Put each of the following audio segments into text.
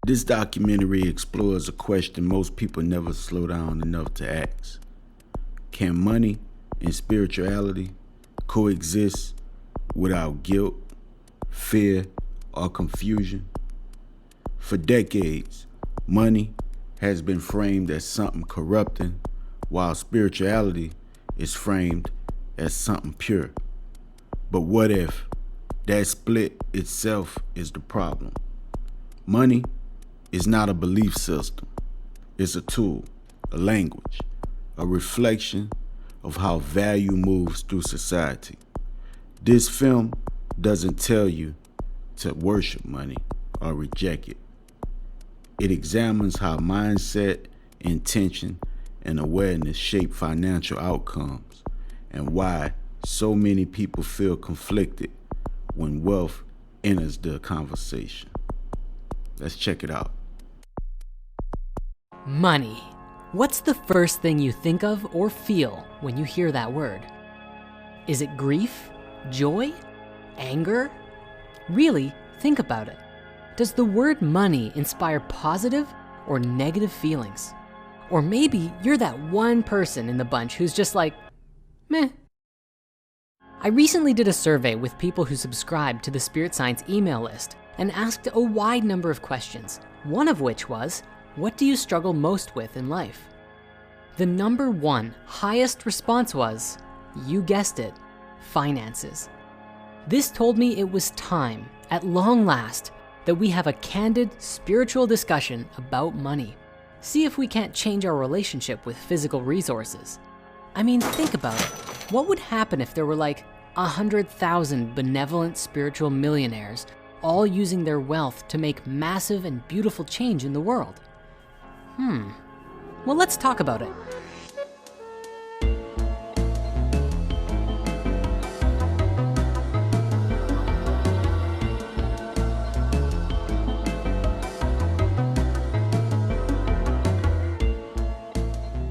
This documentary explores a question most people never slow down enough to ask. Can money and spirituality coexist without guilt, fear, or confusion? For decades, money has been framed as something corrupting, while spirituality is framed as something pure. But what if that split itself is the problem? Money is not a belief system. It's a tool, a language, a reflection of how value moves through society. This film doesn't tell you to worship money or reject it. It examines how mindset, intention, and awareness shape financial outcomes and why so many people feel conflicted when wealth enters the conversation. Let's check it out. Money. What's the first thing you think of or feel when you hear that word? Is it grief, joy, anger? Really, think about it. Does the word money inspire positive or negative feelings? Or maybe you're that one person in the bunch who's just like, meh. I recently did a survey with people who subscribed to the Spirit Science email list and asked a wide number of questions, one of which was, what do you struggle most with in life? The number one highest response was, you guessed it, finances. This told me it was time, at long last, that we have a candid spiritual discussion about money. See if we can't change our relationship with physical resources. I mean, think about it. What would happen if there were like 100,000 benevolent spiritual millionaires all using their wealth to make massive and beautiful change in the world? Well, let's talk about it.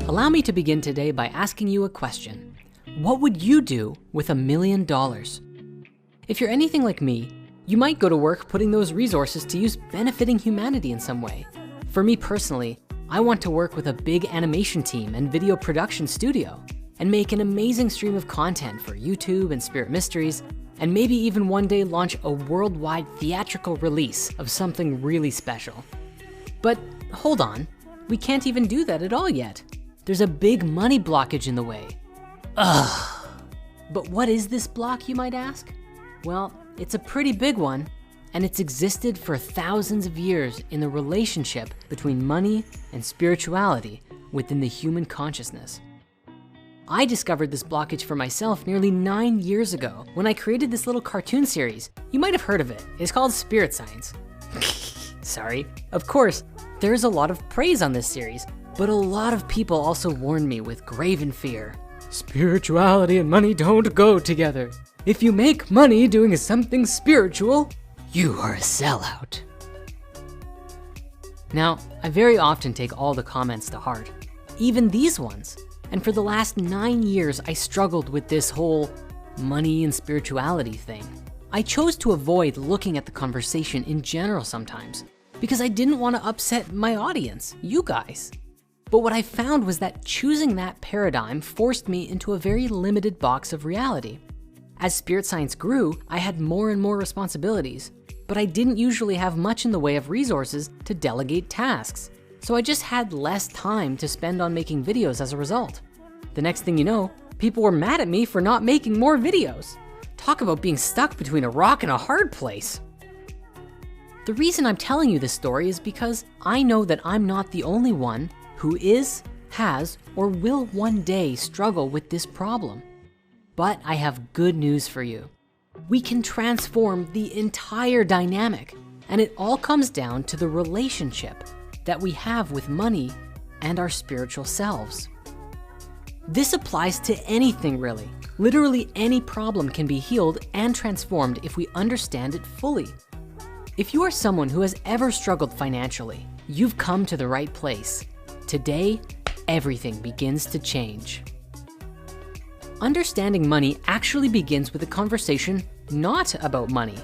Allow me to begin today by asking you a question. What would you do with $1 million? If you're anything like me, you might go to work putting those resources to use benefiting humanity in some way. For me personally, I want to work with a big animation team and video production studio and make an amazing stream of content for YouTube and Spirit Mysteries, and maybe even one day launch a worldwide theatrical release of something really special. But hold on, we can't even do that at all yet. There's a big money blockage in the way. Ugh. But what is this block, you might ask? Well, it's a pretty big one, and it's existed for thousands of years in the relationship between money and spirituality within the human consciousness. I discovered this blockage for myself nearly 9 years ago when I created this little cartoon series. You might have heard of it. It's called Spirit Science. Sorry. Of course, there's a lot of praise on this series, but a lot of people also warned me with graven fear. Spirituality and money don't go together. If you make money doing something spiritual, you are a sellout. Now, I very often take all the comments to heart, even these ones. And for the last 9 years, I struggled with this whole money and spirituality thing. I chose to avoid looking at the conversation in general sometimes because I didn't want to upset my audience, you guys. But what I found was that choosing that paradigm forced me into a very limited box of reality. As Spirit Science grew, I had more and more responsibilities, but I didn't usually have much in the way of resources to delegate tasks. So I just had less time to spend on making videos as a result. The next thing you know, people were mad at me for not making more videos. Talk about being stuck between a rock and a hard place. The reason I'm telling you this story is because I know that I'm not the only one who is, has, or will one day struggle with this problem. But I have good news for you. We can transform the entire dynamic, and it all comes down to the relationship that we have with money and our spiritual selves. This applies to anything really. Literally any problem can be healed and transformed if we understand it fully. If you are someone who has ever struggled financially, you've come to the right place. Today, everything begins to change. Understanding money actually begins with a conversation not about money,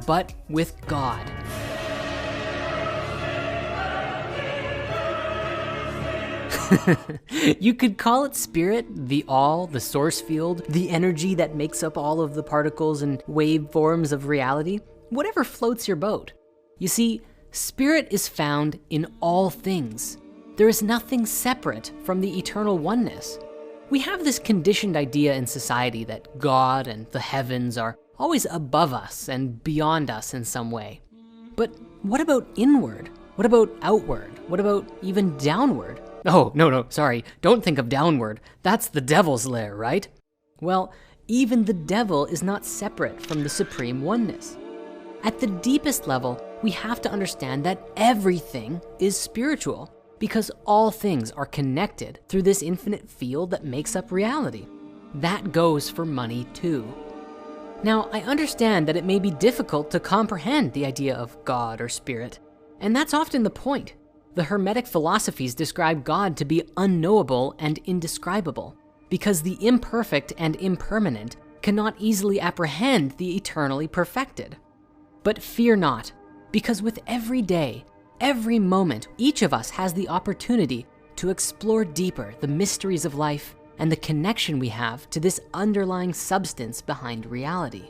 but with God. You could call it spirit, the all, the source field, the energy that makes up all of the particles and waveforms of reality, whatever floats your boat. You see, spirit is found in all things. There is nothing separate from the eternal oneness. We have this conditioned idea in society that God and the heavens are always above us and beyond us in some way. But what about inward? What about outward? What about even downward? Oh, no, sorry, don't think of downward. That's the devil's lair, right? Well, even the devil is not separate from the supreme oneness. At the deepest level, we have to understand that everything is spiritual because all things are connected through this infinite field that makes up reality. That goes for money too. Now, I understand that it may be difficult to comprehend the idea of God or spirit, and that's often the point. The Hermetic philosophies describe God to be unknowable and indescribable because the imperfect and impermanent cannot easily apprehend the eternally perfected. But fear not, because with every day, every moment, each of us has the opportunity to explore deeper the mysteries of life and the connection we have to this underlying substance behind reality.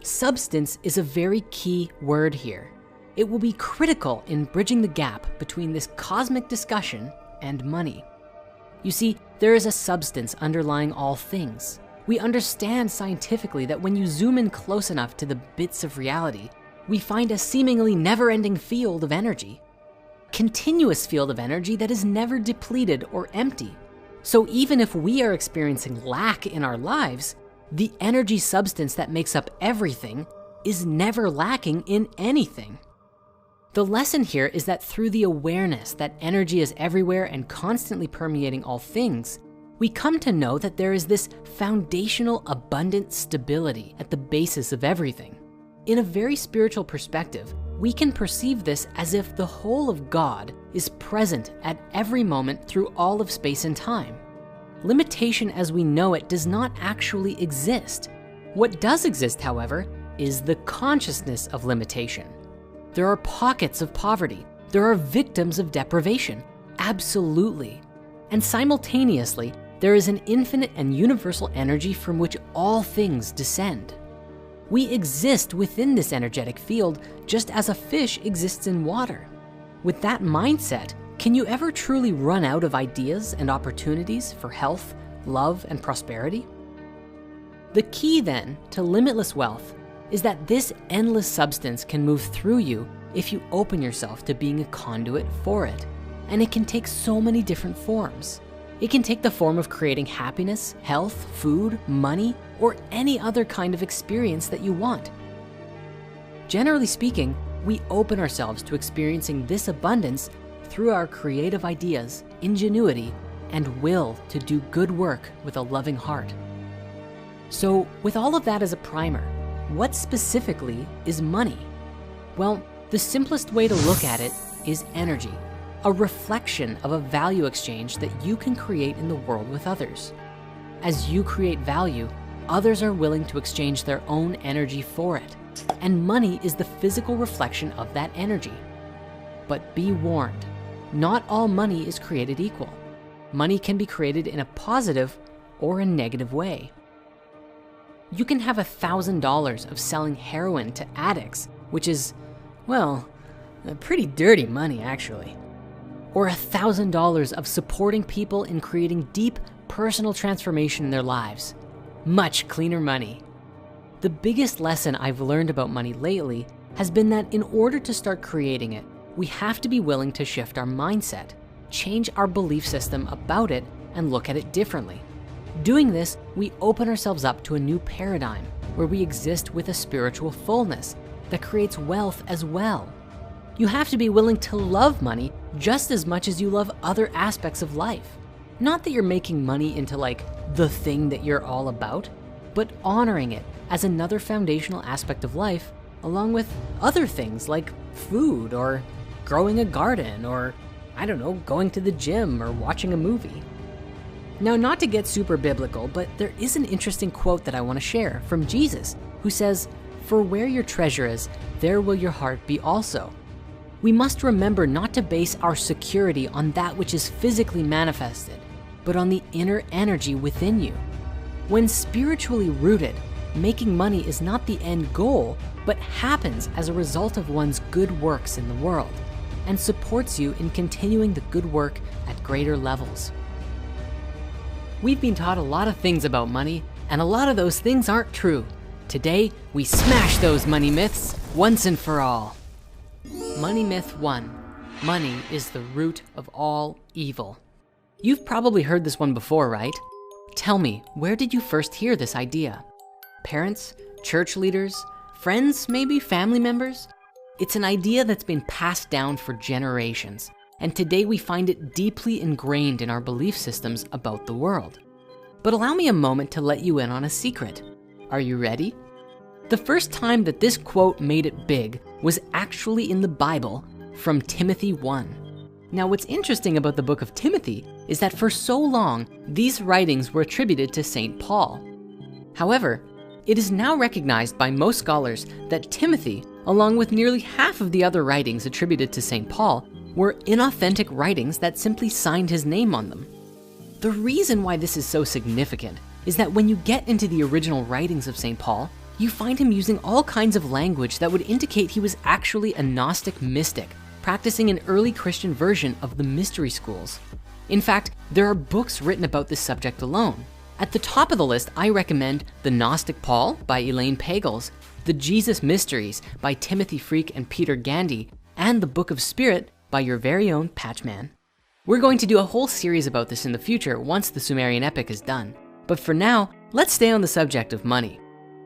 Substance is a very key word here. It will be critical in bridging the gap between this cosmic discussion and money. You see, there is a substance underlying all things. We understand scientifically that when you zoom in close enough to the bits of reality, we find a seemingly never-ending field of energy. Continuous field of energy that is never depleted or empty. So even if we are experiencing lack in our lives, the energy substance that makes up everything is never lacking in anything. The lesson here is that through the awareness that energy is everywhere and constantly permeating all things, we come to know that there is this foundational abundant stability at the basis of everything. In a very spiritual perspective, we can perceive this as if the whole of God is present at every moment through all of space and time. Limitation as we know it does not actually exist. What does exist, however, is the consciousness of limitation. There are pockets of poverty. There are victims of deprivation, absolutely. And simultaneously, there is an infinite and universal energy from which all things descend. We exist within this energetic field just as a fish exists in water. With that mindset, can you ever truly run out of ideas and opportunities for health, love, and prosperity? The key then to limitless wealth is that this endless substance can move through you if you open yourself to being a conduit for it. And it can take so many different forms. It can take the form of creating happiness, health, food, money, or any other kind of experience that you want. Generally speaking, we open ourselves to experiencing this abundance through our creative ideas, ingenuity, and will to do good work with a loving heart. So with all of that as a primer, what specifically is money? Well, the simplest way to look at it is energy, a reflection of a value exchange that you can create in the world with others. As you create value, others are willing to exchange their own energy for it, and money is the physical reflection of that energy. But be warned, not all money is created equal. Money can be created in a positive or a negative way. You can have $1,000 of selling heroin to addicts, which is, well, pretty dirty money actually. Or $1,000 of supporting people in creating deep personal transformation in their lives. Much cleaner money. The biggest lesson I've learned about money lately has been that in order to start creating it, we have to be willing to shift our mindset, change our belief system about it, and look at it differently. Doing this, we open ourselves up to a new paradigm where we exist with a spiritual fullness that creates wealth as well. You have to be willing to love money just as much as you love other aspects of life. Not that you're making money into like the thing that you're all about, but honoring it as another foundational aspect of life, along with other things like food or growing a garden or, I don't know, going to the gym or watching a movie. Now, not to get super biblical, but there is an interesting quote that I want to share from Jesus, who says, "For where your treasure is, there will your heart be also." we must remember not to base our security on that which is physically manifested, but on the inner energy within you. When spiritually rooted, making money is not the end goal, but happens as a result of one's good works in the world and supports you in continuing the good work at greater levels. We've been taught a lot of things about money, and a lot of those things aren't true. Today, we smash those money myths once and for all. Money myth 1, money is the root of all evil. You've probably heard this one before, right? Tell me, where did you first hear this idea? Parents, church leaders, friends, maybe family members? It's an idea that's been passed down for generations, and today we find it deeply ingrained in our belief systems about the world. But allow me a moment to let you in on a secret. Are you ready? The first time that this quote made it big was actually in the Bible from Timothy 1. Now, what's interesting about the book of Timothy is that for so long, these writings were attributed to St. Paul. However, it is now recognized by most scholars that Timothy, along with nearly half of the other writings attributed to St. Paul, were inauthentic writings that simply signed his name on them. The reason why this is so significant is that when you get into the original writings of St. Paul, you find him using all kinds of language that would indicate he was actually a Gnostic mystic, practicing an early Christian version of the mystery schools. In fact, there are books written about this subject alone. At the top of the list, I recommend The Gnostic Paul by Elaine Pagels, The Jesus Mysteries by Timothy Freke and Peter Gandy, and The Book of Spirit by your very own Patchman. We're going to do a whole series about this in the future once the Sumerian epic is done. But for now, let's stay on the subject of money.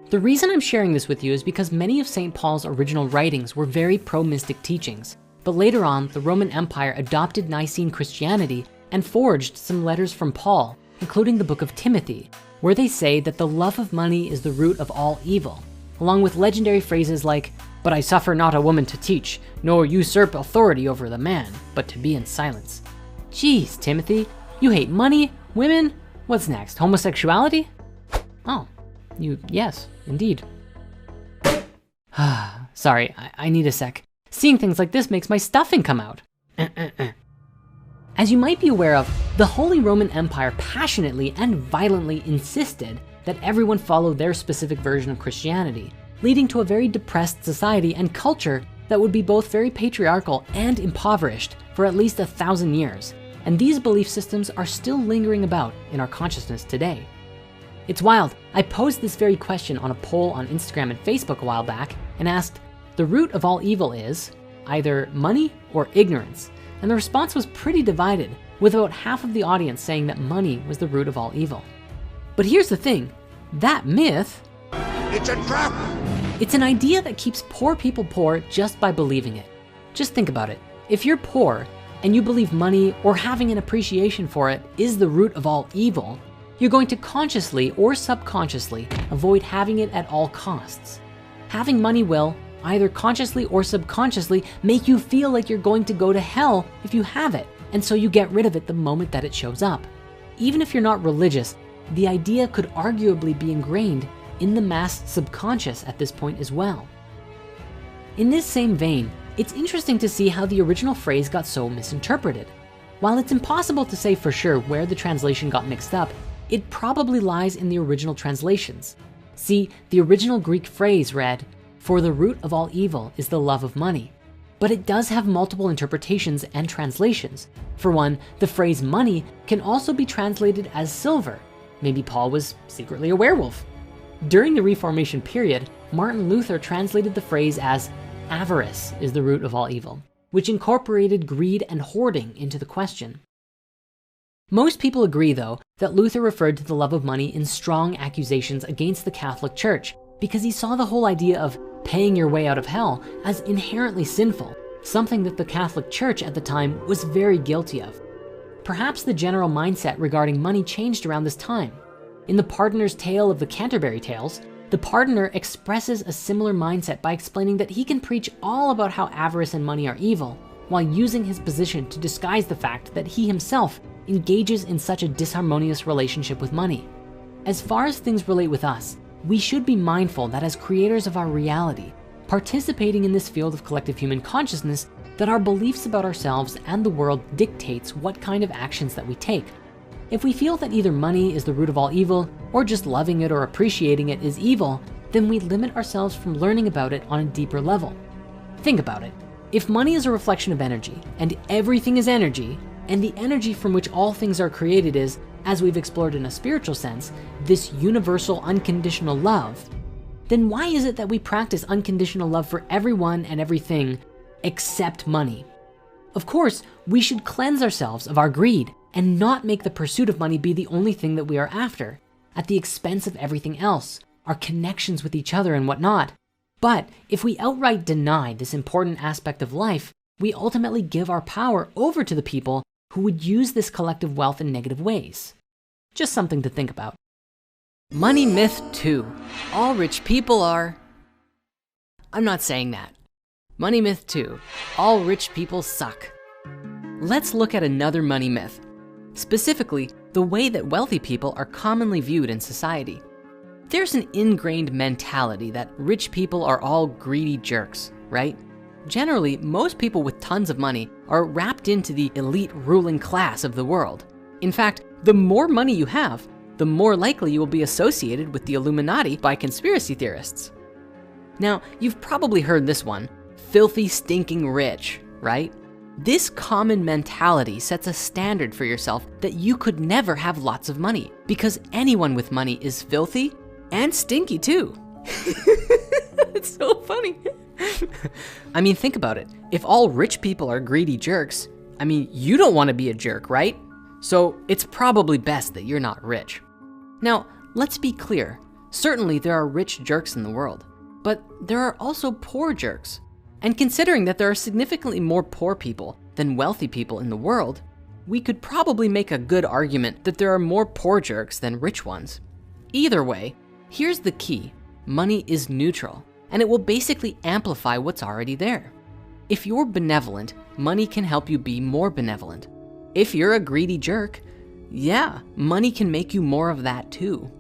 The reason I'm sharing this with you is because many of St. Paul's original writings were very pro-mystic teachings. But later on, the Roman Empire adopted Nicene Christianity and forged some letters from Paul, including the book of Timothy, where they say that the love of money is the root of all evil, along with legendary phrases like, "But I suffer not a woman to teach, nor usurp authority over the man, but to be in silence." Geez, Timothy, you hate money, women, what's next, homosexuality? Oh, yes, indeed. Sorry, I need a sec. Seeing things like this makes my stuffing come out. As you might be aware of, the Holy Roman Empire passionately and violently insisted that everyone follow their specific version of Christianity, leading to a very depressed society and culture that would be both very patriarchal and impoverished for at least 1,000 years. And these belief systems are still lingering about in our consciousness today. It's wild. I posed this very question on a poll on Instagram and Facebook a while back and asked, the root of all evil is either money or ignorance. And the response was pretty divided, with about half of the audience saying that money was the root of all evil. But here's the thing, that myth, it's a trap. It's an idea that keeps poor people poor just by believing it. Just think about it. If you're poor and you believe money or having an appreciation for it is the root of all evil, you're going to consciously or subconsciously avoid having it at all costs. Having money will, either consciously or subconsciously, make you feel like you're going to go to hell if you have it, and so you get rid of it the moment that it shows up. Even if you're not religious, the idea could arguably be ingrained in the mass subconscious at this point as well. In this same vein, it's interesting to see how the original phrase got so misinterpreted. While it's impossible to say for sure where the translation got mixed up, it probably lies in the original translations. See, the original Greek phrase read, "For the root of all evil is the love of money." But it does have multiple interpretations and translations. For one, the phrase money can also be translated as silver. Maybe Paul was secretly a werewolf. During the Reformation period, Martin Luther translated the phrase as avarice is the root of all evil, which incorporated greed and hoarding into the question. Most people agree, though, that Luther referred to the love of money in strong accusations against the Catholic Church because he saw the whole idea of paying your way out of hell as inherently sinful, something that the Catholic Church at the time was very guilty of. Perhaps the general mindset regarding money changed around this time. In the Pardoner's Tale of the Canterbury Tales, the pardoner expresses a similar mindset by explaining that he can preach all about how avarice and money are evil, while using his position to disguise the fact that he himself engages in such a disharmonious relationship with money. As far as things relate with us, we should be mindful that as creators of our reality, participating in this field of collective human consciousness, that our beliefs about ourselves and the world dictates what kind of actions that we take. If we feel that either money is the root of all evil, or just loving it or appreciating it is evil, then we limit ourselves from learning about it on a deeper level. Think about it. If money is a reflection of energy, and everything is energy, and the energy from which all things are created is, as we've explored in a spiritual sense, this universal unconditional love, then why is it that we practice unconditional love for everyone and everything except money? Of course, we should cleanse ourselves of our greed and not make the pursuit of money be the only thing that we are after, at the expense of everything else, our connections with each other and whatnot. But if we outright deny this important aspect of life, we ultimately give our power over to the people who would use this collective wealth in negative ways. Just something to think about. Money myth 2, all rich people are... I'm not saying that. Money myth 2, all rich people suck. Let's look at another money myth, specifically the way that wealthy people are commonly viewed in society. There's an ingrained mentality that rich people are all greedy jerks, right? Generally, most people with tons of money are wrapped into the elite ruling class of the world. In fact, the more money you have, the more likely you will be associated with the Illuminati by conspiracy theorists. Now, you've probably heard this one, filthy stinking rich, right? This common mentality sets a standard for yourself that you could never have lots of money, because anyone with money is filthy and stinky too. It's so funny. I mean, think about it. If all rich people are greedy jerks, I mean, you don't want to be a jerk, right? So it's probably best that you're not rich. Now, let's be clear. Certainly there are rich jerks in the world, but there are also poor jerks. And considering that there are significantly more poor people than wealthy people in the world, we could probably make a good argument that there are more poor jerks than rich ones. Either way, here's the key. Money is neutral, and it will basically amplify what's already there. If you're benevolent, money can help you be more benevolent. If you're a greedy jerk, yeah, money can make you more of that too.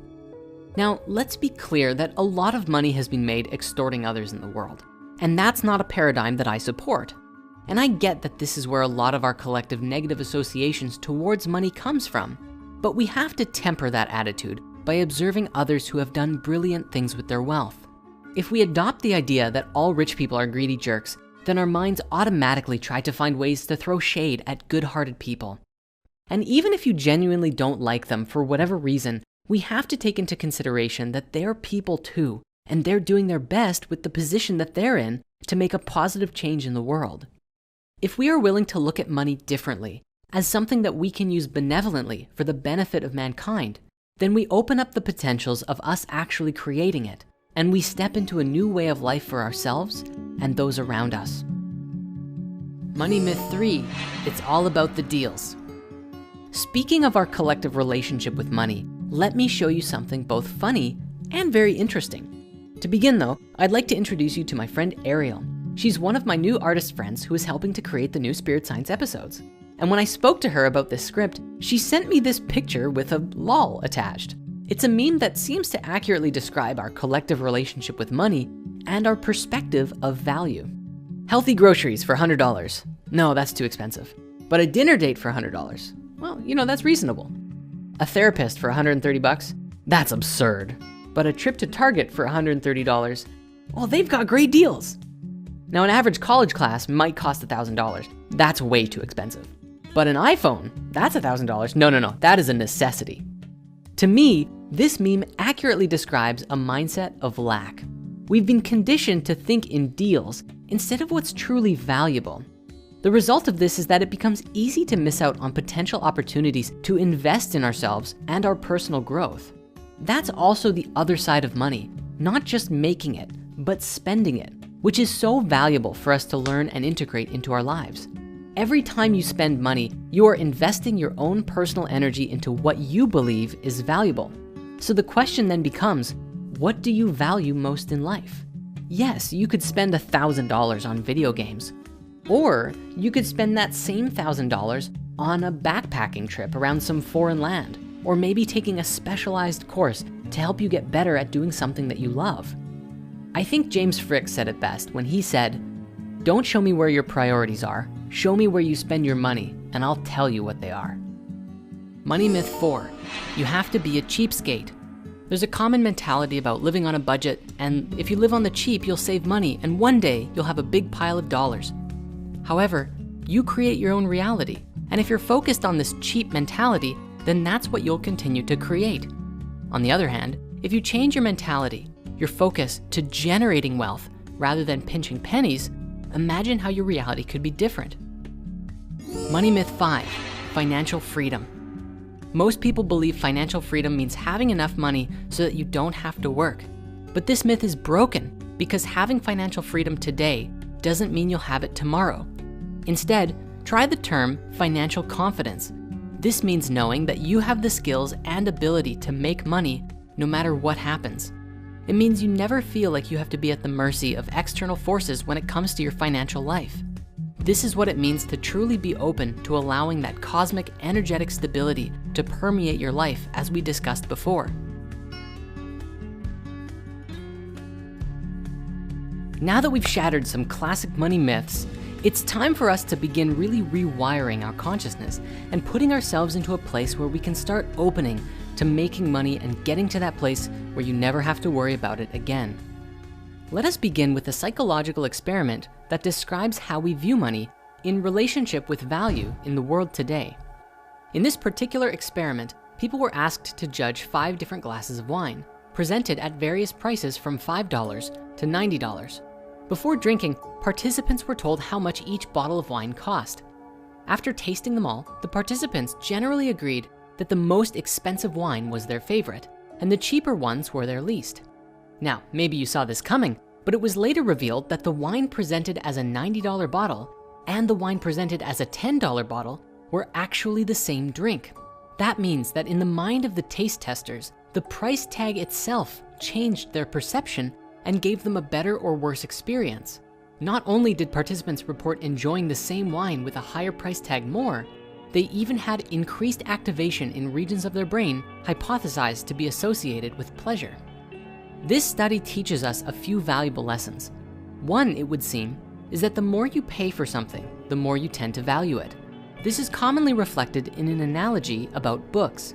Now, let's be clear that a lot of money has been made extorting others in the world, and that's not a paradigm that I support. And I get that this is where a lot of our collective negative associations towards money comes from, but we have to temper that attitude by observing others who have done brilliant things with their wealth. If we adopt the idea that all rich people are greedy jerks, then our minds automatically try to find ways to throw shade at good-hearted people. And even if you genuinely don't like them for whatever reason, we have to take into consideration that they're people too, and they're doing their best with the position that they're in to make a positive change in the world. If we are willing to look at money differently, as something that we can use benevolently for the benefit of mankind, then we open up the potentials of us actually creating it, and we step into a new way of life for ourselves and those around us. Money myth 3, it's all about the deals. Speaking of our collective relationship with money, let me show you something both funny and very interesting. To begin though, I'd like to introduce you to my friend Ariel. She's one of my new artist friends who is helping to create the new Spirit Science episodes. And when I spoke to her about this script, she sent me this picture with a lol attached. It's a meme that seems to accurately describe our collective relationship with money and our perspective of value. Healthy groceries for $100. No, that's too expensive. But a dinner date for $100. Well, you know, that's reasonable. A therapist for $130. That's absurd. But a trip to Target for $130. Well, they've got great deals. Now, an average college class might cost $1,000. That's way too expensive. But an iPhone, that's $1,000. No, that is a necessity. To me, this meme accurately describes a mindset of lack. We've been conditioned to think in deals instead of what's truly valuable. The result of this is that it becomes easy to miss out on potential opportunities to invest in ourselves and our personal growth. That's also the other side of money, not just making it, but spending it, which is so valuable for us to learn and integrate into our lives. Every time you spend money, you are investing your own personal energy into what you believe is valuable. So the question then becomes, what do you value most in life? Yes, you could spend $1,000 on video games, or you could spend that same $1,000 on a backpacking trip around some foreign land, or maybe taking a specialized course to help you get better at doing something that you love. I think James Frick said it best when he said, Don't show me where your priorities are. Show me where you spend your money, and I'll tell you what they are. Money myth 4, you have to be a cheapskate. There's a common mentality about living on a budget, and if you live on the cheap, you'll save money, and one day you'll have a big pile of dollars. However, you create your own reality, and if you're focused on this cheap mentality, then that's what you'll continue to create. On the other hand, if you change your mentality, your focus to generating wealth rather than pinching pennies, imagine how your reality could be different. Money myth 5, financial freedom. Most people believe financial freedom means having enough money so that you don't have to work. But this myth is broken because having financial freedom today doesn't mean you'll have it tomorrow. Instead, try the term financial confidence. This means knowing that you have the skills and ability to make money no matter what happens. It means you never feel like you have to be at the mercy of external forces when it comes to your financial life. This is what it means to truly be open to allowing that cosmic energetic stability to permeate your life, as we discussed before. Now that we've shattered some classic money myths, it's time for us to begin really rewiring our consciousness and putting ourselves into a place where we can start opening to making money and getting to that place where you never have to worry about it again. Let us begin with a psychological experiment that describes how we view money in relationship with value in the world today. In this particular experiment, people were asked to judge 5 different glasses of wine, presented at various prices from $5 to $90. Before drinking, participants were told how much each bottle of wine cost. After tasting them all, the participants generally agreed that the most expensive wine was their favorite, and the cheaper ones were their least. Now, maybe you saw this coming, but it was later revealed that the wine presented as a $90 bottle and the wine presented as a $10 bottle were actually the same drink. That means that in the mind of the taste testers, the price tag itself changed their perception and gave them a better or worse experience. Not only did participants report enjoying the same wine with a higher price tag more, they even had increased activation in regions of their brain hypothesized to be associated with pleasure. This study teaches us a few valuable lessons. One, it would seem, is that the more you pay for something, the more you tend to value it. This is commonly reflected in an analogy about books.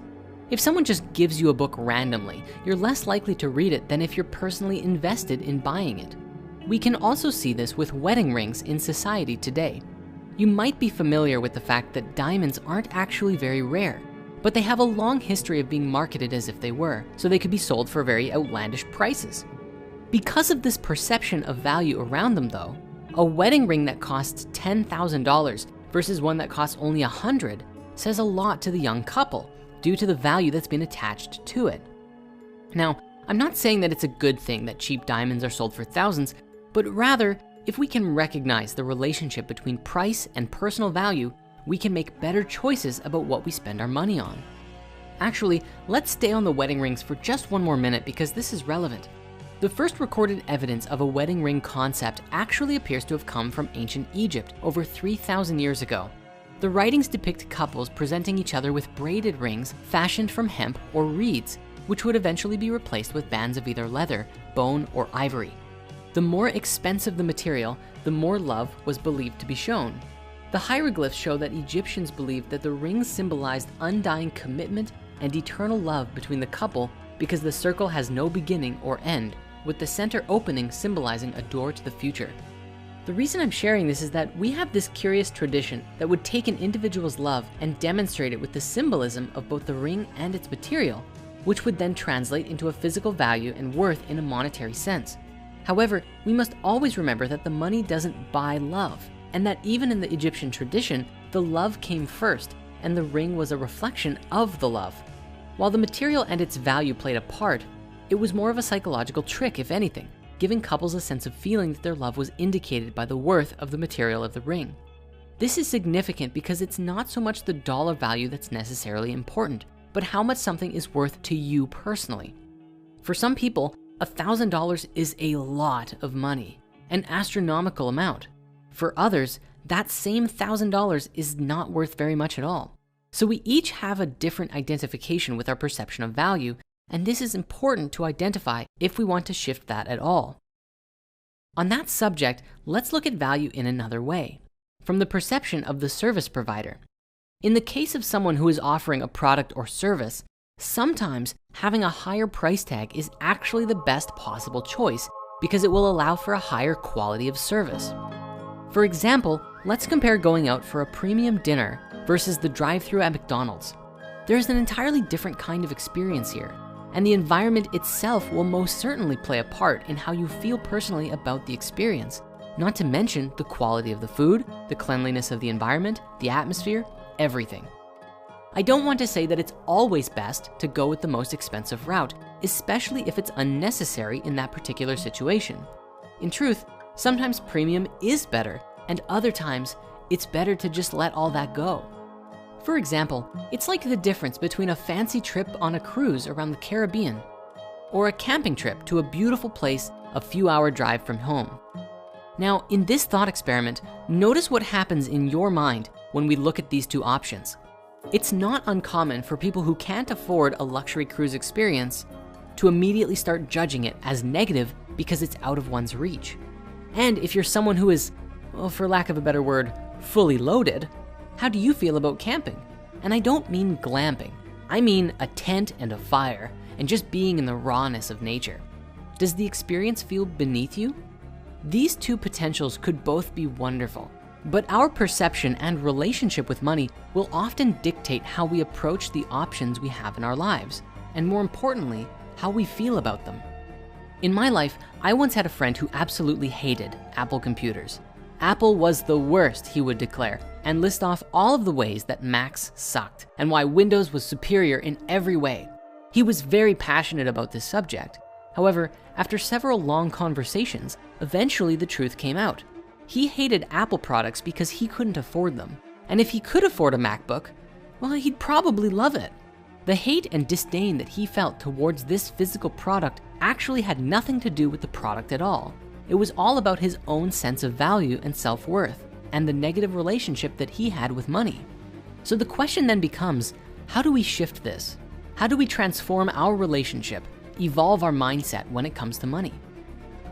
If someone just gives you a book randomly, you're less likely to read it than if you're personally invested in buying it. We can also see this with wedding rings in society today. You might be familiar with the fact that diamonds aren't actually very rare, but they have a long history of being marketed as if they were, so they could be sold for very outlandish prices. Because of this perception of value around them though, a wedding ring that costs $10,000 versus one that costs only $100 says a lot to the young couple due to the value that's been attached to it. Now, I'm not saying that it's a good thing that cheap diamonds are sold for thousands, but rather, if we can recognize the relationship between price and personal value, we can make better choices about what we spend our money on. Actually, let's stay on the wedding rings for just one more minute because this is relevant. The first recorded evidence of a wedding ring concept actually appears to have come from ancient Egypt over 3,000 years ago. The writings depict couples presenting each other with braided rings fashioned from hemp or reeds, which would eventually be replaced with bands of either leather, bone, or ivory. The more expensive the material, the more love was believed to be shown. The hieroglyphs show that Egyptians believed that the rings symbolized undying commitment and eternal love between the couple because the circle has no beginning or end, with the center opening symbolizing a door to the future. The reason I'm sharing this is that we have this curious tradition that would take an individual's love and demonstrate it with the symbolism of both the ring and its material, which would then translate into a physical value and worth in a monetary sense. However, we must always remember that the money doesn't buy love, and that even in the Egyptian tradition, the love came first, and the ring was a reflection of the love. While the material and its value played a part, it was more of a psychological trick, if anything, giving couples a sense of feeling that their love was indicated by the worth of the material of the ring. This is significant because it's not so much the dollar value that's necessarily important, but how much something is worth to you personally. For some people, $1,000 is a lot of money, an astronomical amount. For others, that same $1,000 is not worth very much at all. So we each have a different identification with our perception of value, and this is important to identify if we want to shift that at all. On that subject, let's look at value in another way, from the perception of the service provider. In the case of someone who is offering a product or service, sometimes having a higher price tag is actually the best possible choice because it will allow for a higher quality of service. For example, let's compare going out for a premium dinner versus the drive-thru at McDonald's. There's an entirely different kind of experience here, and the environment itself will most certainly play a part in how you feel personally about the experience, not to mention the quality of the food, the cleanliness of the environment, the atmosphere, everything. I don't want to say that it's always best to go with the most expensive route, especially if it's unnecessary in that particular situation. In truth, sometimes premium is better, and other times it's better to just let all that go. For example, it's like the difference between a fancy trip on a cruise around the Caribbean or a camping trip to a beautiful place a few-hour drive from home. Now, in this thought experiment, notice what happens in your mind when we look at these two options. It's not uncommon for people who can't afford a luxury cruise experience to immediately start judging it as negative because it's out of one's reach. And if you're someone who is, well, for lack of a better word, fully loaded, how do you feel about camping? And I don't mean glamping. I mean a tent and a fire and just being in the rawness of nature. Does the experience feel beneath you? These two potentials could both be wonderful, but our perception and relationship with money will often dictate how we approach the options we have in our lives, and more importantly, how we feel about them. In my life, I once had a friend who absolutely hated Apple computers. Apple was the worst, he would declare, and list off all of the ways that Macs sucked and why Windows was superior in every way. He was very passionate about this subject. However, after several long conversations, eventually the truth came out. He hated Apple products because he couldn't afford them. And if he could afford a MacBook, well, he'd probably love it. The hate and disdain that he felt towards this physical product actually had nothing to do with the product at all. It was all about his own sense of value and self-worth and the negative relationship that he had with money. So the question then becomes, how do we shift this? How do we transform our relationship, evolve our mindset when it comes to money?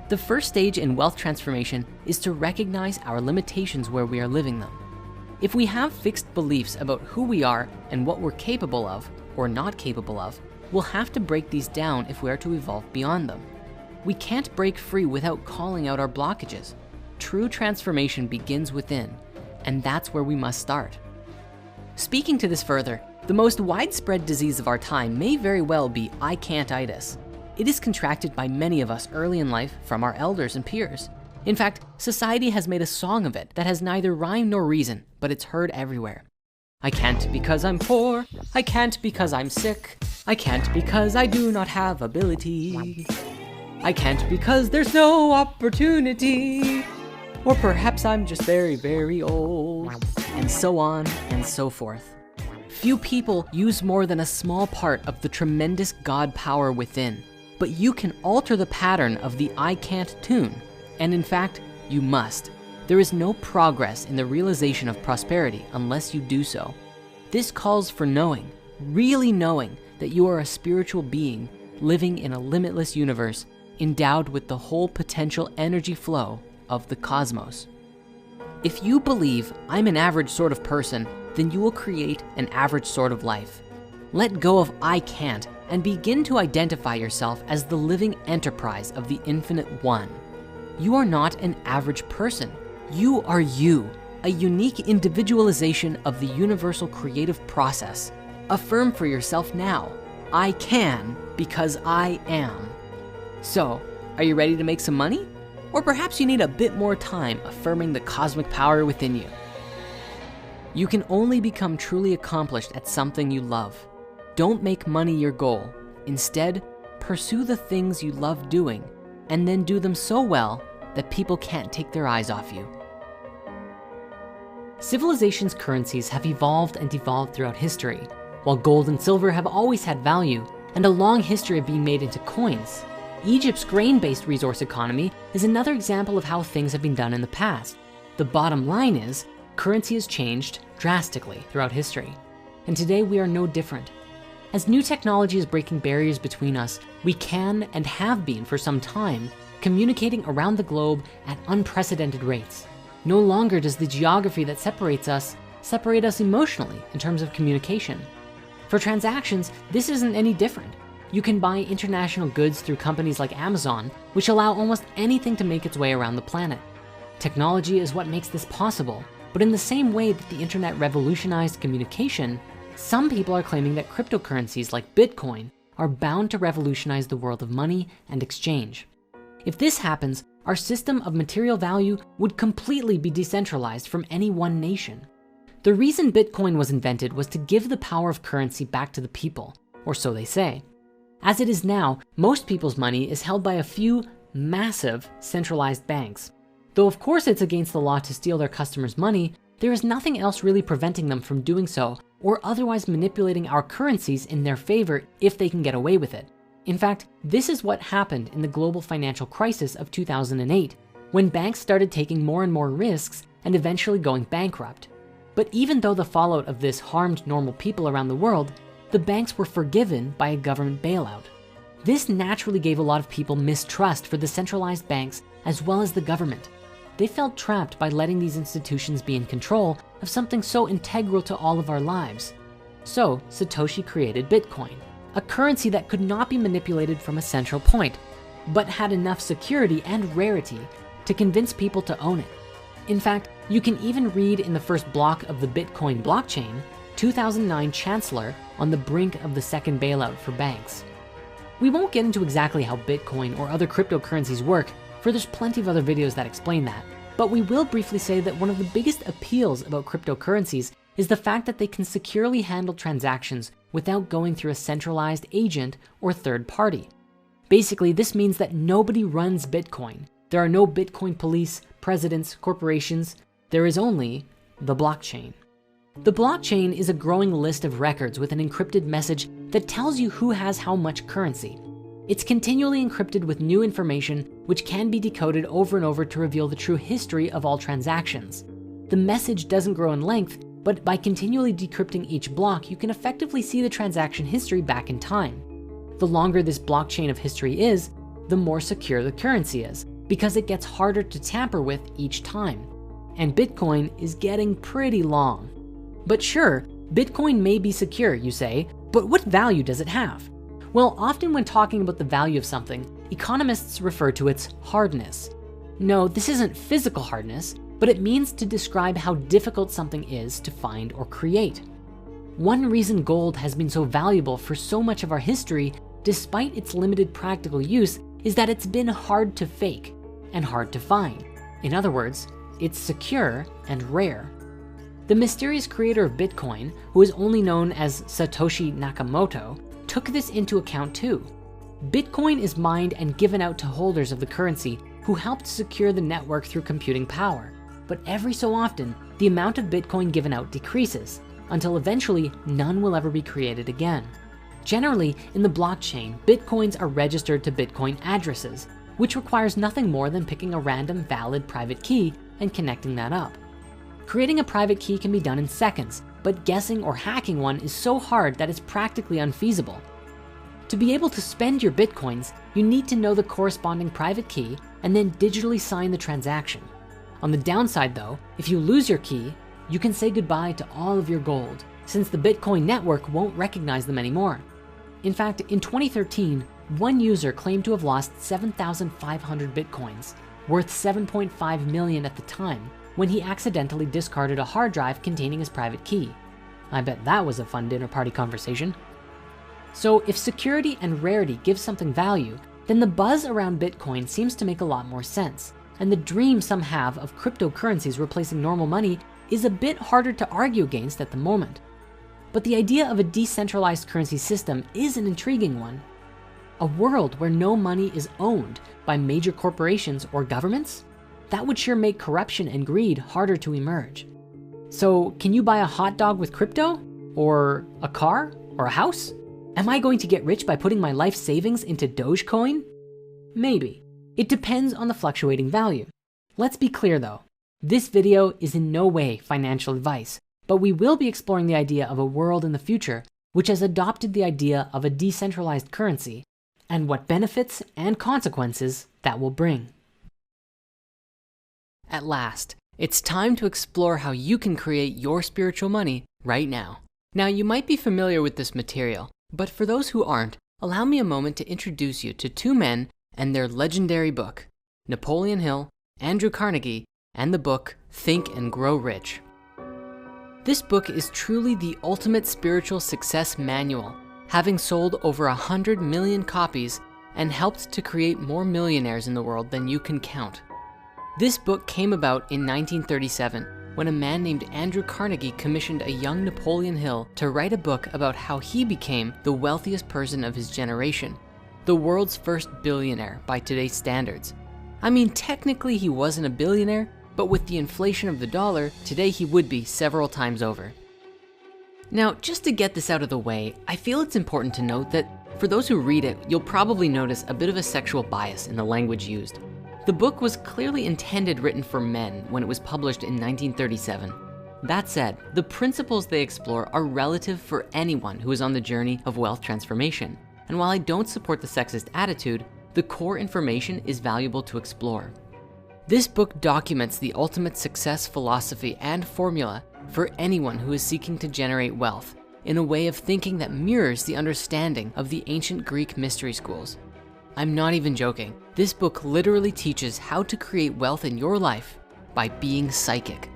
The first stage in wealth transformation is to recognize our limitations where we are living them. If we have fixed beliefs about who we are and what we're capable of or not capable of, we'll have to break these down if we are to evolve beyond them. We can't break free without calling out our blockages. True transformation begins within, and that's where we must start. Speaking to this further, the most widespread disease of our time may very well be I can't-itis. It is contracted by many of us early in life from our elders and peers. In fact, society has made a song of it that has neither rhyme nor reason, but it's heard everywhere. I can't because I'm poor. I can't because I'm sick. I can't because I do not have ability. I can't because there's no opportunity. Or perhaps I'm just very, very old. And so on and so forth. Few people use more than a small part of the tremendous God power within, but you can alter the pattern of the I can't tune. And in fact, you must. There is no progress in the realization of prosperity unless you do so. This calls for knowing, really knowing that you are a spiritual being living in a limitless universe endowed with the whole potential energy flow of the cosmos. If you believe I'm an average sort of person, then you will create an average sort of life. Let go of I can't and begin to identify yourself as the living enterprise of the Infinite One. You are not an average person. You are you, a unique individualization of the universal creative process. Affirm for yourself now, I can because I am. So, are you ready to make some money? Or perhaps you need a bit more time affirming the cosmic power within you. You can only become truly accomplished at something you love. Don't make money your goal. Instead, pursue the things you love doing and then do them so well that people can't take their eyes off you. Civilizations' currencies have evolved and devolved throughout history. While gold and silver have always had value and a long history of being made into coins, Egypt's grain-based resource economy is another example of how things have been done in the past. The bottom line is, currency has changed drastically throughout history, and today we are no different. As new technology is breaking barriers between us, we can, and have been for some time, communicating around the globe at unprecedented rates. No longer does the geography that separates us separate us emotionally in terms of communication. For transactions, this isn't any different. You can buy international goods through companies like Amazon, which allow almost anything to make its way around the planet. Technology is what makes this possible, but in the same way that the internet revolutionized communication, some people are claiming that cryptocurrencies like Bitcoin are bound to revolutionize the world of money and exchange. If this happens, our system of material value would completely be decentralized from any one nation. The reason Bitcoin was invented was to give the power of currency back to the people, or so they say. As it is now, most people's money is held by a few massive centralized banks. Though of course it's against the law to steal their customers' money, there is nothing else really preventing them from doing so or otherwise manipulating our currencies in their favor if they can get away with it. In fact, this is what happened in the global financial crisis of 2008, when banks started taking more and more risks and eventually going bankrupt. But even though the fallout of this harmed normal people around the world, the banks were forgiven by a government bailout. This naturally gave a lot of people mistrust for the centralized banks as well as the government. They felt trapped by letting these institutions be in control of something so integral to all of our lives. So Satoshi created Bitcoin, a currency that could not be manipulated from a central point, but had enough security and rarity to convince people to own it. In fact, you can even read in the first block of the Bitcoin blockchain, 2009 Chancellor on the brink of the second bailout for banks. We won't get into exactly how Bitcoin or other cryptocurrencies work, for there's plenty of other videos that explain that. But we will briefly say that one of the biggest appeals about cryptocurrencies is the fact that they can securely handle transactions without going through a centralized agent or third party. Basically, this means that nobody runs Bitcoin. There are no Bitcoin police, presidents, corporations. There is only the blockchain. The blockchain is a growing list of records with an encrypted message that tells you who has how much currency. It's continually encrypted with new information which can be decoded over and over to reveal the true history of all transactions. The message doesn't grow in length, but by continually decrypting each block, you can effectively see the transaction history back in time. The longer this blockchain of history is, the more secure the currency is, because it gets harder to tamper with each time. And Bitcoin is getting pretty long. But sure, Bitcoin may be secure, you say, but what value does it have? Well, often when talking about the value of something, economists refer to its hardness. No, this isn't physical hardness, but it means to describe how difficult something is to find or create. One reason gold has been so valuable for so much of our history, despite its limited practical use, is that it's been hard to fake and hard to find. In other words, it's secure and rare. The mysterious creator of Bitcoin, who is only known as Satoshi Nakamoto, took this into account too. Bitcoin is mined and given out to holders of the currency who helped secure the network through computing power. But every so often, the amount of Bitcoin given out decreases until eventually none will ever be created again. Generally, in the blockchain, Bitcoins are registered to Bitcoin addresses, which requires nothing more than picking a random valid private key and connecting that up. Creating a private key can be done in seconds, but guessing or hacking one is so hard that it's practically unfeasible. To be able to spend your Bitcoins, you need to know the corresponding private key and then digitally sign the transaction. On the downside though, if you lose your key, you can say goodbye to all of your gold, since the Bitcoin network won't recognize them anymore. In fact, in 2013, one user claimed to have lost 7,500 Bitcoins, worth 7.5 million at the time, when he accidentally discarded a hard drive containing his private key. I bet that was a fun dinner party conversation. So if security and rarity give something value, then the buzz around Bitcoin seems to make a lot more sense. And the dream some have of cryptocurrencies replacing normal money is a bit harder to argue against at the moment. But the idea of a decentralized currency system is an intriguing one. A world where no money is owned by major corporations or governments? That would sure make corruption and greed harder to emerge. So can you buy a hot dog with crypto? Or a car? Or a house? Am I going to get rich by putting my life savings into Dogecoin? Maybe. It depends on the fluctuating value. Let's be clear though, this video is in no way financial advice, but we will be exploring the idea of a world in the future which has adopted the idea of a decentralized currency and what benefits and consequences that will bring. At last, it's time to explore how you can create your spiritual money right now. Now, you might be familiar with this material, but for those who aren't, allow me a moment to introduce you to two men and their legendary book, Napoleon Hill, Andrew Carnegie, and the book Think and Grow Rich. This book is truly the ultimate spiritual success manual, having sold over 100 million copies and helped to create more millionaires in the world than you can count. This book came about in 1937 when a man named Andrew Carnegie commissioned a young Napoleon Hill to write a book about how he became the wealthiest person of his generation, the world's first billionaire by today's standards. I mean, technically he wasn't a billionaire, but with the inflation of the dollar, today he would be several times over. Now, just to get this out of the way, I feel it's important to note that for those who read it, you'll probably notice a bit of a sexual bias in the language used. The book was clearly intended written for men when it was published in 1937. That said, the principles they explore are relative for anyone who is on the journey of wealth transformation. And while I don't support the sexist attitude, the core information is valuable to explore. This book documents the ultimate success philosophy and formula for anyone who is seeking to generate wealth in a way of thinking that mirrors the understanding of the ancient Greek mystery schools. I'm not even joking. This book literally teaches how to create wealth in your life by being psychic.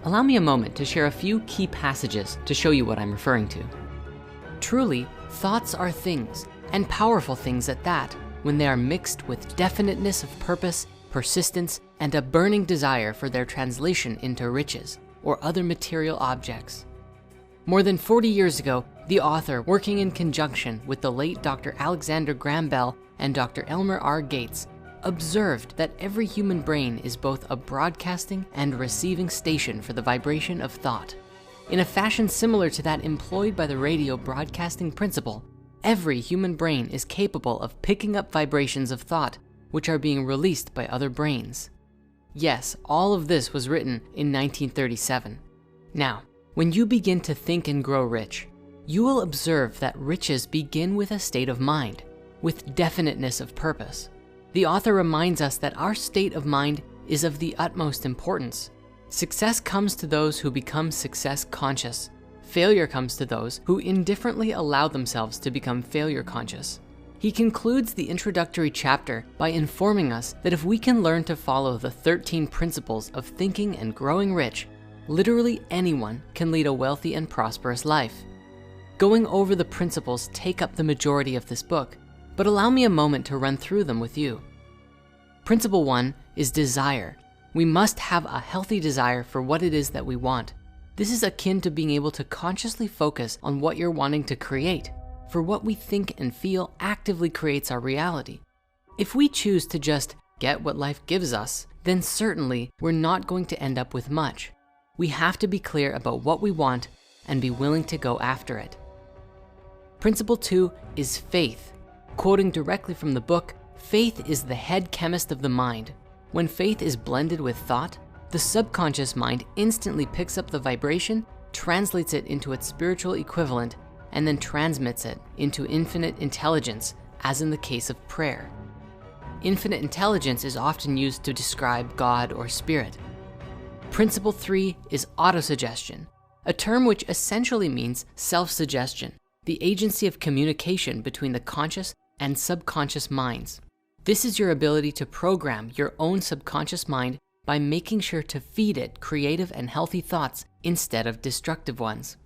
Allow me a moment to share a few key passages to show you what I'm referring to. Truly, thoughts are things, and powerful things at that, when they are mixed with definiteness of purpose, persistence, and a burning desire for their translation into riches or other material objects. More than 40 years ago, the author, working in conjunction with the late Dr. Alexander Graham Bell and Dr. Elmer R. Gates, observed that every human brain is both a broadcasting and receiving station for the vibration of thought. In a fashion similar to that employed by the radio broadcasting principle, every human brain is capable of picking up vibrations of thought which are being released by other brains. Yes, all of this was written in 1937. Now, when you begin to think and grow rich, you will observe that riches begin with a state of mind, with definiteness of purpose. The author reminds us that our state of mind is of the utmost importance. Success comes to those who become success conscious. Failure comes to those who indifferently allow themselves to become failure conscious. He concludes the introductory chapter by informing us that if we can learn to follow the 13 principles of thinking and growing rich, literally anyone can lead a wealthy and prosperous life. Going over the principles take up the majority of this book, but allow me a moment to run through them with you. Principle 1 is desire. We must have a healthy desire for what it is that we want. This is akin to being able to consciously focus on what you're wanting to create, for what we think and feel actively creates our reality. If we choose to just get what life gives us, then certainly we're not going to end up with much. We have to be clear about what we want and be willing to go after it. Principle 2 is faith. Quoting directly from the book, faith is the head chemist of the mind. When faith is blended with thought, the subconscious mind instantly picks up the vibration, translates it into its spiritual equivalent, and then transmits it into infinite intelligence, as in the case of prayer. Infinite intelligence is often used to describe God or spirit. Principle 3 is autosuggestion, a term which essentially means self-suggestion, the agency of communication between the conscious and subconscious minds. This is your ability to program your own subconscious mind by making sure to feed it creative and healthy thoughts instead of destructive ones.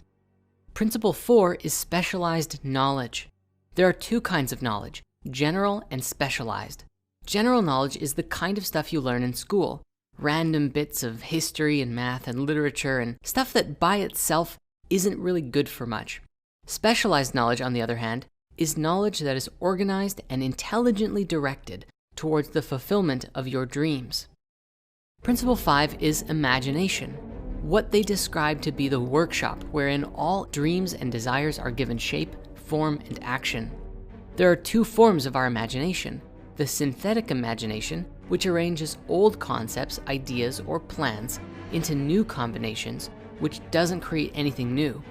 Principle 4 is specialized knowledge. There are two kinds of knowledge, general and specialized. General knowledge is the kind of stuff you learn in school, random bits of history and math and literature and stuff that by itself isn't really good for much. Specialized knowledge, on the other hand, is knowledge that is organized and intelligently directed towards the fulfillment of your dreams. Principle 5 is imagination, what they describe to be the workshop wherein all dreams and desires are given shape, form, and action. There are two forms of our imagination: the synthetic imagination, which arranges old concepts, ideas, or plans into new combinations, which doesn't create anything new,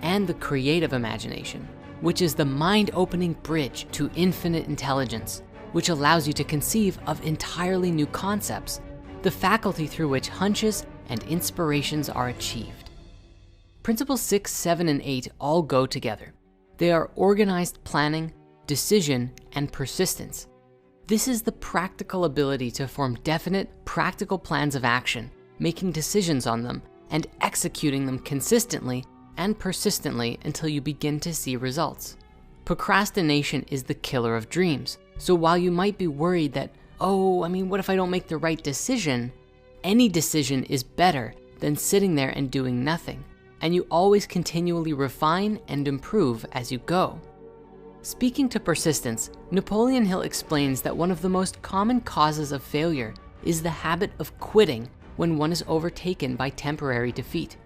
and the creative imagination, which is the mind-opening bridge to infinite intelligence, which allows you to conceive of entirely new concepts, the faculty through which hunches and inspirations are achieved. Principles 6, 7, and 8 all go together. They are organized planning, decision, and persistence. This is the practical ability to form definite, practical plans of action, making decisions on them, and executing them consistently and persistently until you begin to see results. Procrastination is the killer of dreams. So while you might be worried that, what if I don't make the right decision? Any decision is better than sitting there and doing nothing. And you always continually refine and improve as you go. Speaking to persistence, Napoleon Hill explains that one of the most common causes of failure is the habit of quitting when one is overtaken by temporary defeat.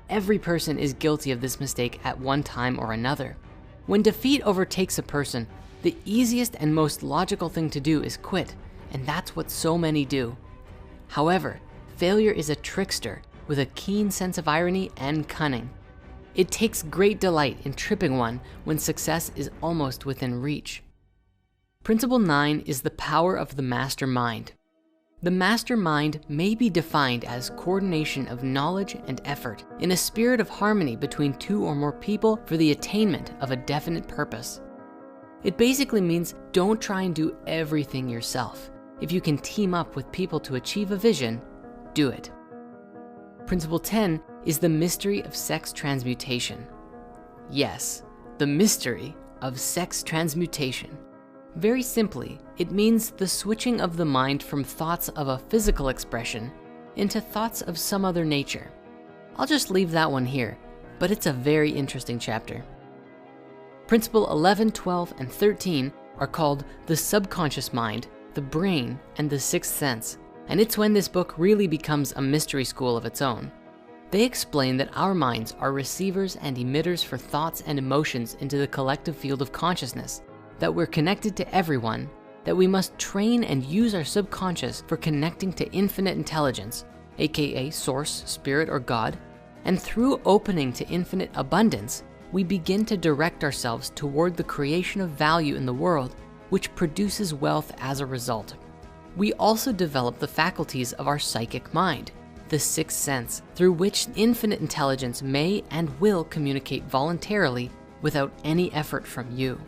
Every person is guilty of this mistake at one time or another. When defeat overtakes a person, the easiest and most logical thing to do is quit, and that's what so many do. However, failure is a trickster with a keen sense of irony and cunning. It takes great delight in tripping one when success is almost within reach. Principle 9 is the power of the master mind. The master mind may be defined as coordination of knowledge and effort in a spirit of harmony between two or more people for the attainment of a definite purpose. It basically means don't try and do everything yourself. If you can team up with people to achieve a vision, do it. Principle 10 is the mystery of sex transmutation. Yes, the mystery of sex transmutation. Very simply, it means the switching of the mind from thoughts of a physical expression into thoughts of some other nature. I'll just leave that one here, but it's a very interesting chapter. Principle 11, 12, and 13 are called the subconscious mind, the brain, and the sixth sense. And it's when this book really becomes a mystery school of its own. They explain that our minds are receivers and emitters for thoughts and emotions into the collective field of consciousness, that we're connected to everyone, that we must train and use our subconscious for connecting to infinite intelligence, aka source, spirit, or God, and through opening to infinite abundance, we begin to direct ourselves toward the creation of value in the world, which produces wealth as a result. We also develop the faculties of our psychic mind, the sixth sense, through which infinite intelligence may and will communicate voluntarily without any effort from you.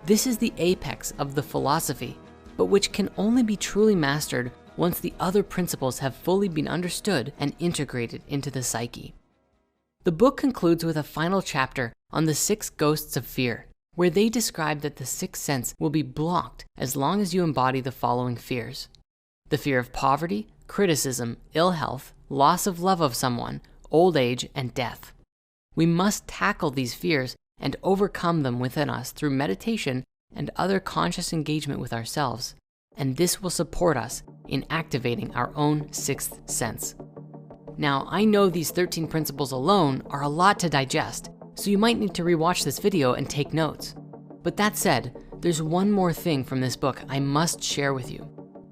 This is the apex of the philosophy, but which can only be truly mastered once the other principles have fully been understood and integrated into the psyche. The book concludes with a final chapter on the 6 ghosts of fear, where they describe that the sixth sense will be blocked as long as you embody the following fears: the fear of poverty, criticism, ill health, loss of love of someone, old age, and death. We must tackle these fears and overcome them within us through meditation and other conscious engagement with ourselves, and this will support us in activating our own sixth sense. Now, I know these 13 principles alone are a lot to digest, so you might need to rewatch this video and take notes. But that said, there's one more thing from this book I must share with you.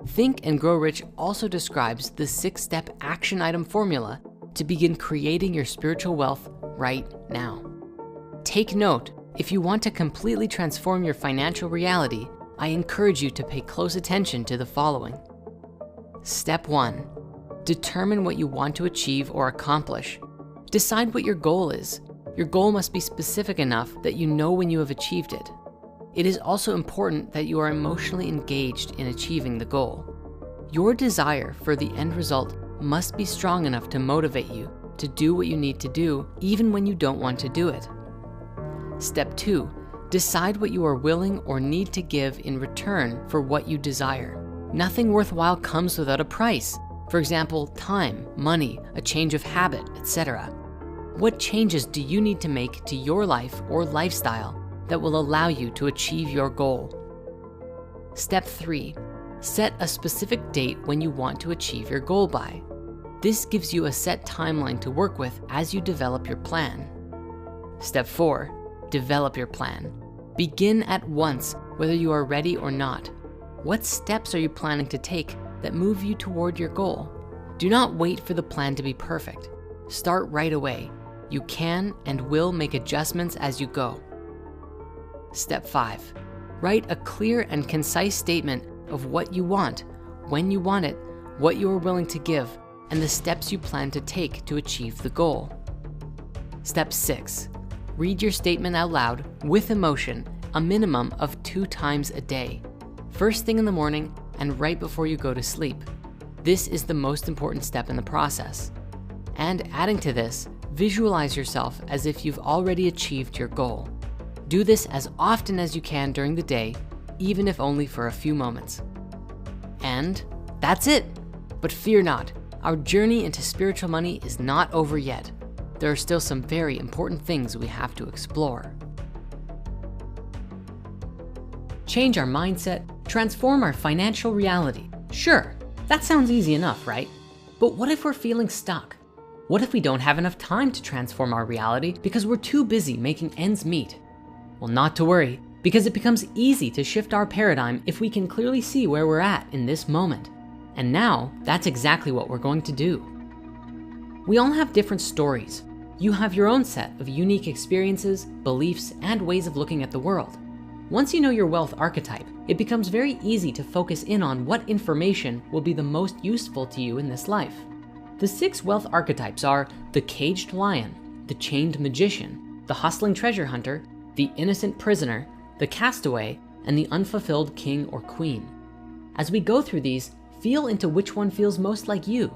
Think and Grow Rich also describes the 6-step action item formula to begin creating your spiritual wealth right now. Take note, if you want to completely transform your financial reality, I encourage you to pay close attention to the following. Step 1, determine what you want to achieve or accomplish. Decide what your goal is. Your goal must be specific enough that you know when you have achieved it. It is also important that you are emotionally engaged in achieving the goal. Your desire for the end result must be strong enough to motivate you to do what you need to do, even when you don't want to do it. Step 2, decide what you are willing or need to give in return for what you desire. Nothing worthwhile comes without a price. For example, time, money, a change of habit, etc. What changes do you need to make to your life or lifestyle that will allow you to achieve your goal? Step 3, set a specific date when you want to achieve your goal by. This gives you a set timeline to work with as you develop your plan. Step 4, develop your plan. Begin at once, whether you are ready or not. What steps are you planning to take that move you toward your goal? Do not wait for the plan to be perfect. Start right away. You can and will make adjustments as you go. Step 5, write a clear and concise statement of what you want, when you want it, what you are willing to give, and the steps you plan to take to achieve the goal. Step 6, read your statement out loud with emotion a minimum of 2 times a day, first thing in the morning and right before you go to sleep. This is the most important step in the process. And adding to this, visualize yourself as if you've already achieved your goal. Do this as often as you can during the day, even if only for a few moments. And that's it. But fear not, our journey into spiritual money is not over yet. There are still some very important things we have to explore. Change our mindset, transform our financial reality. Sure, that sounds easy enough, right? But what if we're feeling stuck? What if we don't have enough time to transform our reality because we're too busy making ends meet? Well, not to worry, because it becomes easy to shift our paradigm if we can clearly see where we're at in this moment. And now, that's exactly what we're going to do. We all have different stories. You have your own set of unique experiences, beliefs, and ways of looking at the world. Once you know your wealth archetype, it becomes very easy to focus in on what information will be the most useful to you in this life. The 6 wealth archetypes are the caged lion, the chained magician, the hustling treasure hunter, the innocent prisoner, the castaway, and the unfulfilled king or queen. As we go through these, feel into which one feels most like you.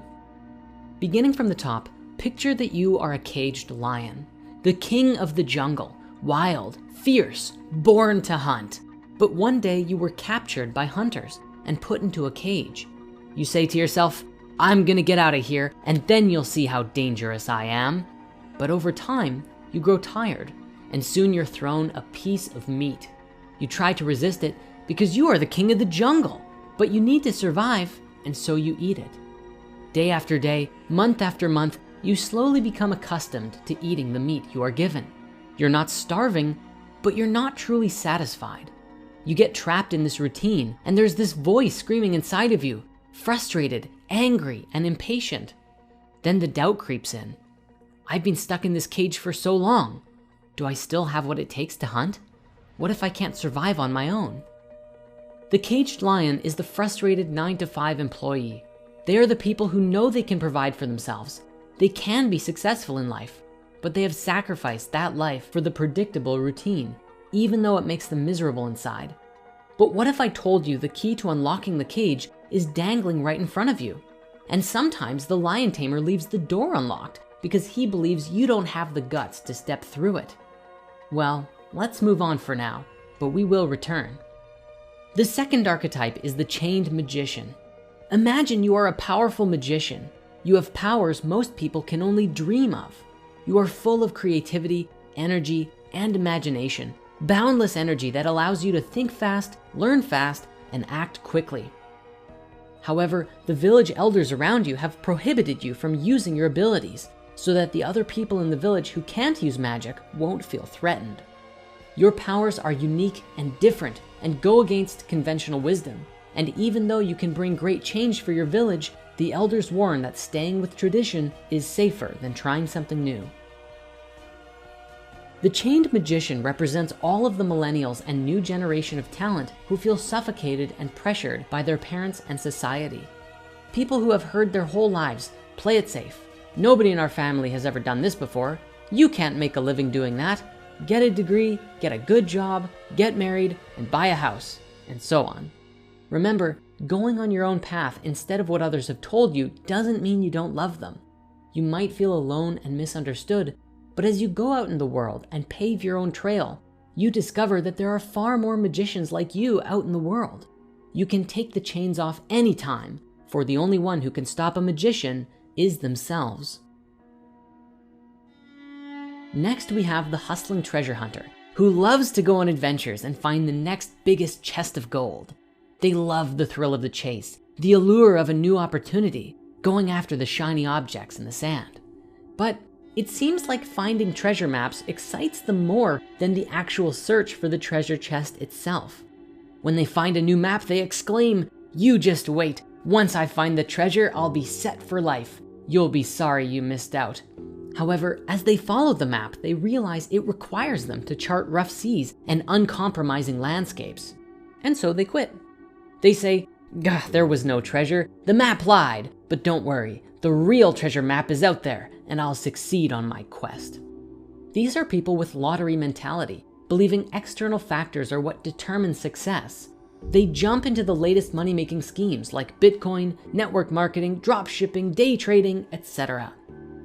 Beginning from the top, picture that you are a caged lion, the king of the jungle, wild, fierce, born to hunt. But one day you were captured by hunters and put into a cage. You say to yourself, I'm gonna get out of here and then you'll see how dangerous I am. But over time, you grow tired and soon you're thrown a piece of meat. You try to resist it because you are the king of the jungle, but you need to survive and so you eat it. Day after day, month after month, you slowly become accustomed to eating the meat you are given. You're not starving, but you're not truly satisfied. You get trapped in this routine and there's this voice screaming inside of you, frustrated, angry, and impatient. Then the doubt creeps in. I've been stuck in this cage for so long. Do I still have what it takes to hunt? What if I can't survive on my own? The caged lion is the frustrated 9-to-5 employee. They are the people who know they can provide for themselves. They can be successful in life, but they have sacrificed that life for the predictable routine, even though it makes them miserable inside. But what if I told you the key to unlocking the cage is dangling right in front of you? And sometimes the lion tamer leaves the door unlocked because he believes you don't have the guts to step through it. Well, let's move on for now, but we will return. The second archetype is the chained magician. Imagine you are a powerful magician. You have powers most people can only dream of. You are full of creativity, energy, and imagination, boundless energy that allows you to think fast, learn fast, and act quickly. However, the village elders around you have prohibited you from using your abilities so that the other people in the village who can't use magic won't feel threatened. Your powers are unique and different and go against conventional wisdom. And even though you can bring great change for your village, the elders warn that staying with tradition is safer than trying something new. The chained magician represents all of the millennials and new generation of talent who feel suffocated and pressured by their parents and society. People who have heard their whole lives, play it safe. Nobody in our family has ever done this before. You can't make a living doing that. Get a degree, get a good job, get married, and buy a house, and so on. Remember, going on your own path instead of what others have told you doesn't mean you don't love them. You might feel alone and misunderstood, but as you go out in the world and pave your own trail, you discover that there are far more magicians like you out in the world. You can take the chains off anytime, for the only one who can stop a magician is themselves. Next, we have the hustling treasure hunter, who loves to go on adventures and find the next biggest chest of gold. They love the thrill of the chase, the allure of a new opportunity, going after the shiny objects in the sand. But it seems like finding treasure maps excites them more than the actual search for the treasure chest itself. When they find a new map, they exclaim, "You just wait. Once I find the treasure, I'll be set for life. You'll be sorry you missed out." However, as they follow the map, they realize it requires them to chart rough seas and uncompromising landscapes. And so they quit. They say, there was no treasure, the map lied, but don't worry, the real treasure map is out there and I'll succeed on my quest. These are people with lottery mentality, believing external factors are what determine success. They jump into the latest money-making schemes like Bitcoin, network marketing, drop shipping, day trading, etc.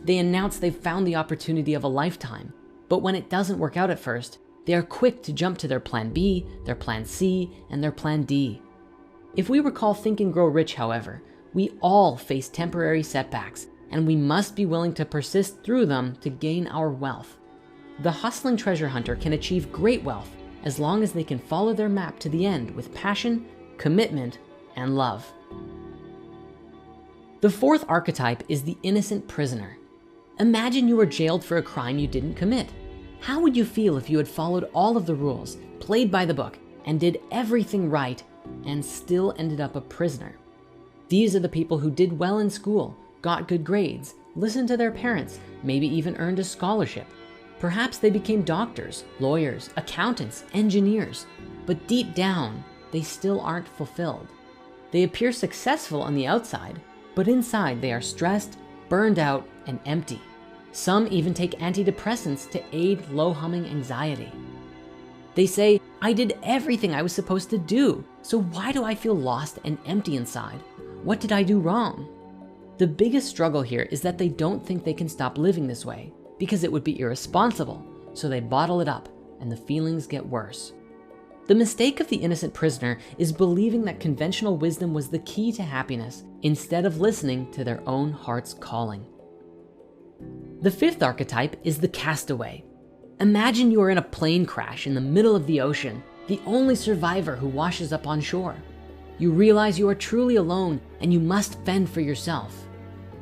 They announce they've found the opportunity of a lifetime, but when it doesn't work out at first, they are quick to jump to their plan B, their plan C, and their plan D. If we recall Think and Grow Rich, however, we all face temporary setbacks, and we must be willing to persist through them to gain our wealth. The hustling treasure hunter can achieve great wealth as long as they can follow their map to the end with passion, commitment, and love. The fourth archetype is the innocent prisoner. Imagine you were jailed for a crime you didn't commit. How would you feel if you had followed all of the rules, played by the book, and did everything right, and still ended up a prisoner? These are the people who did well in school, got good grades, listened to their parents, maybe even earned a scholarship. Perhaps they became doctors, lawyers, accountants, engineers, but deep down, they still aren't fulfilled. They appear successful on the outside, but inside they are stressed, burned out, and empty. Some even take antidepressants to aid low-humming anxiety. They say, I did everything I was supposed to do, so why do I feel lost and empty inside? What did I do wrong? The biggest struggle here is that they don't think they can stop living this way because it would be irresponsible, so they bottle it up and the feelings get worse. The mistake of the innocent prisoner is believing that conventional wisdom was the key to happiness instead of listening to their own heart's calling. The fifth archetype is the castaway. Imagine you are in a plane crash in the middle of the ocean, the only survivor who washes up on shore. You realize you are truly alone and you must fend for yourself.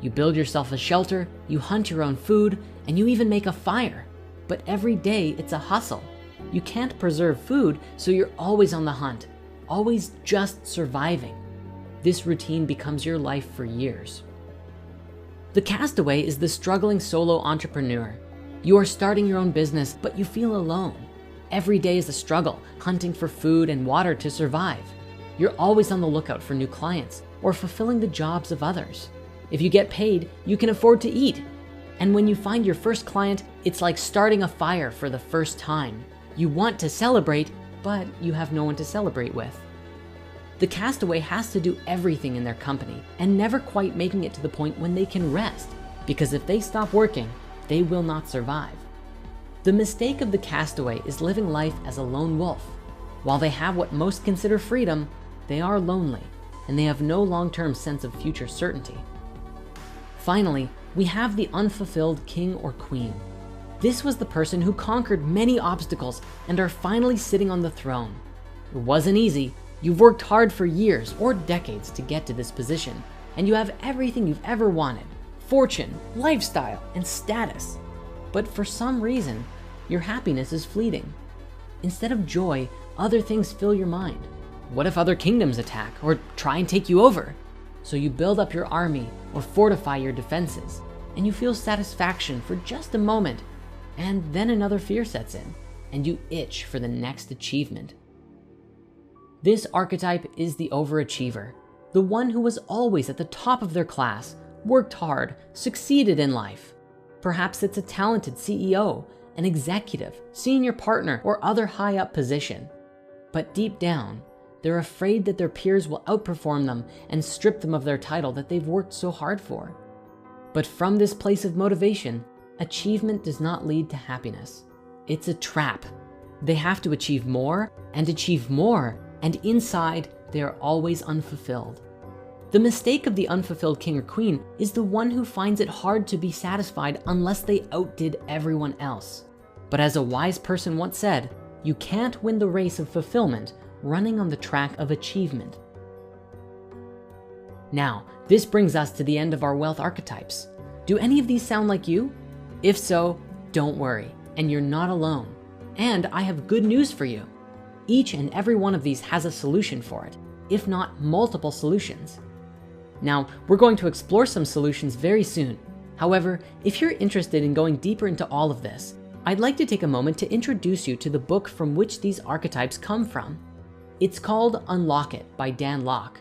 You build yourself a shelter, you hunt your own food, and you even make a fire. But every day it's a hustle. You can't preserve food, so you're always on the hunt, always just surviving. This routine becomes your life for years. The castaway is the struggling solo entrepreneur. You are starting your own business, but you feel alone. Every day is a struggle, hunting for food and water to survive. You're always on the lookout for new clients or fulfilling the jobs of others. If you get paid, you can afford to eat. And when you find your first client, it's like starting a fire for the first time. You want to celebrate, but you have no one to celebrate with. The castaway has to do everything in their company and never quite making it to the point when they can rest, because if they stop working, they will not survive. The mistake of the castaway is living life as a lone wolf. While they have what most consider freedom, they are lonely and they have no long-term sense of future certainty. Finally, we have the unfulfilled king or queen. This was the person who conquered many obstacles and are finally sitting on the throne. It wasn't easy. You've worked hard for years or decades to get to this position, and you have everything you've ever wanted: fortune, lifestyle, and status. But for some reason, your happiness is fleeting. Instead of joy, other things fill your mind. What if other kingdoms attack or try and take you over? So you build up your army or fortify your defenses, and you feel satisfaction for just a moment, and then another fear sets in, and you itch for the next achievement. This archetype is the overachiever, the one who was always at the top of their class, worked hard, succeeded in life. Perhaps it's a talented CEO, an executive, senior partner, or other high up position. But deep down, they're afraid that their peers will outperform them and strip them of their title that they've worked so hard for. But from this place of motivation, achievement does not lead to happiness. It's a trap. They have to achieve more, and inside, they are always unfulfilled. The mistake of the unfulfilled king or queen is the one who finds it hard to be satisfied unless they outdid everyone else. But as a wise person once said, you can't win the race of fulfillment running on the track of achievement. Now, this brings us to the end of our wealth archetypes. Do any of these sound like you? If so, don't worry, and you're not alone. And I have good news for you. Each and every one of these has a solution for it, if not multiple solutions. Now, we're going to explore some solutions very soon, However, if you're interested in going deeper into all of this, I'd like to take a moment to introduce you to the book from which these archetypes come from. It's called Unlock It by Dan Lok.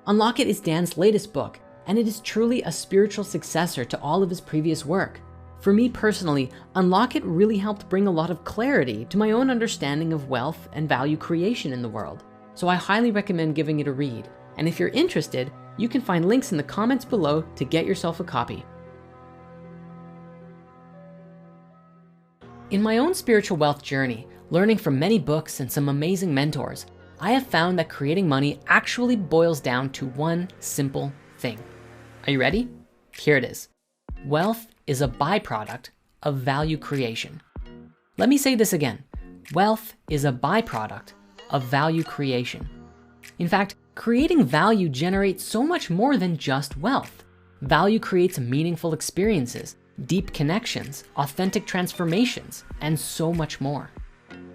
Unlock It is Dan's latest book, and it is truly a spiritual successor to all of his previous work. For me personally, Unlock It really helped bring a lot of clarity to my own understanding of wealth and value creation in the world. So I highly recommend giving it a read. And if you're interested, you can find links in the comments below to get yourself a copy. In my own spiritual wealth journey, learning from many books and some amazing mentors, I have found that creating money actually boils down to one simple thing. Are you ready? Here it is. Wealth is a byproduct of value creation. Let me say this again. Wealth is a byproduct of value creation. In fact, creating value generates so much more than just wealth. Value creates meaningful experiences, deep connections, authentic transformations, and so much more.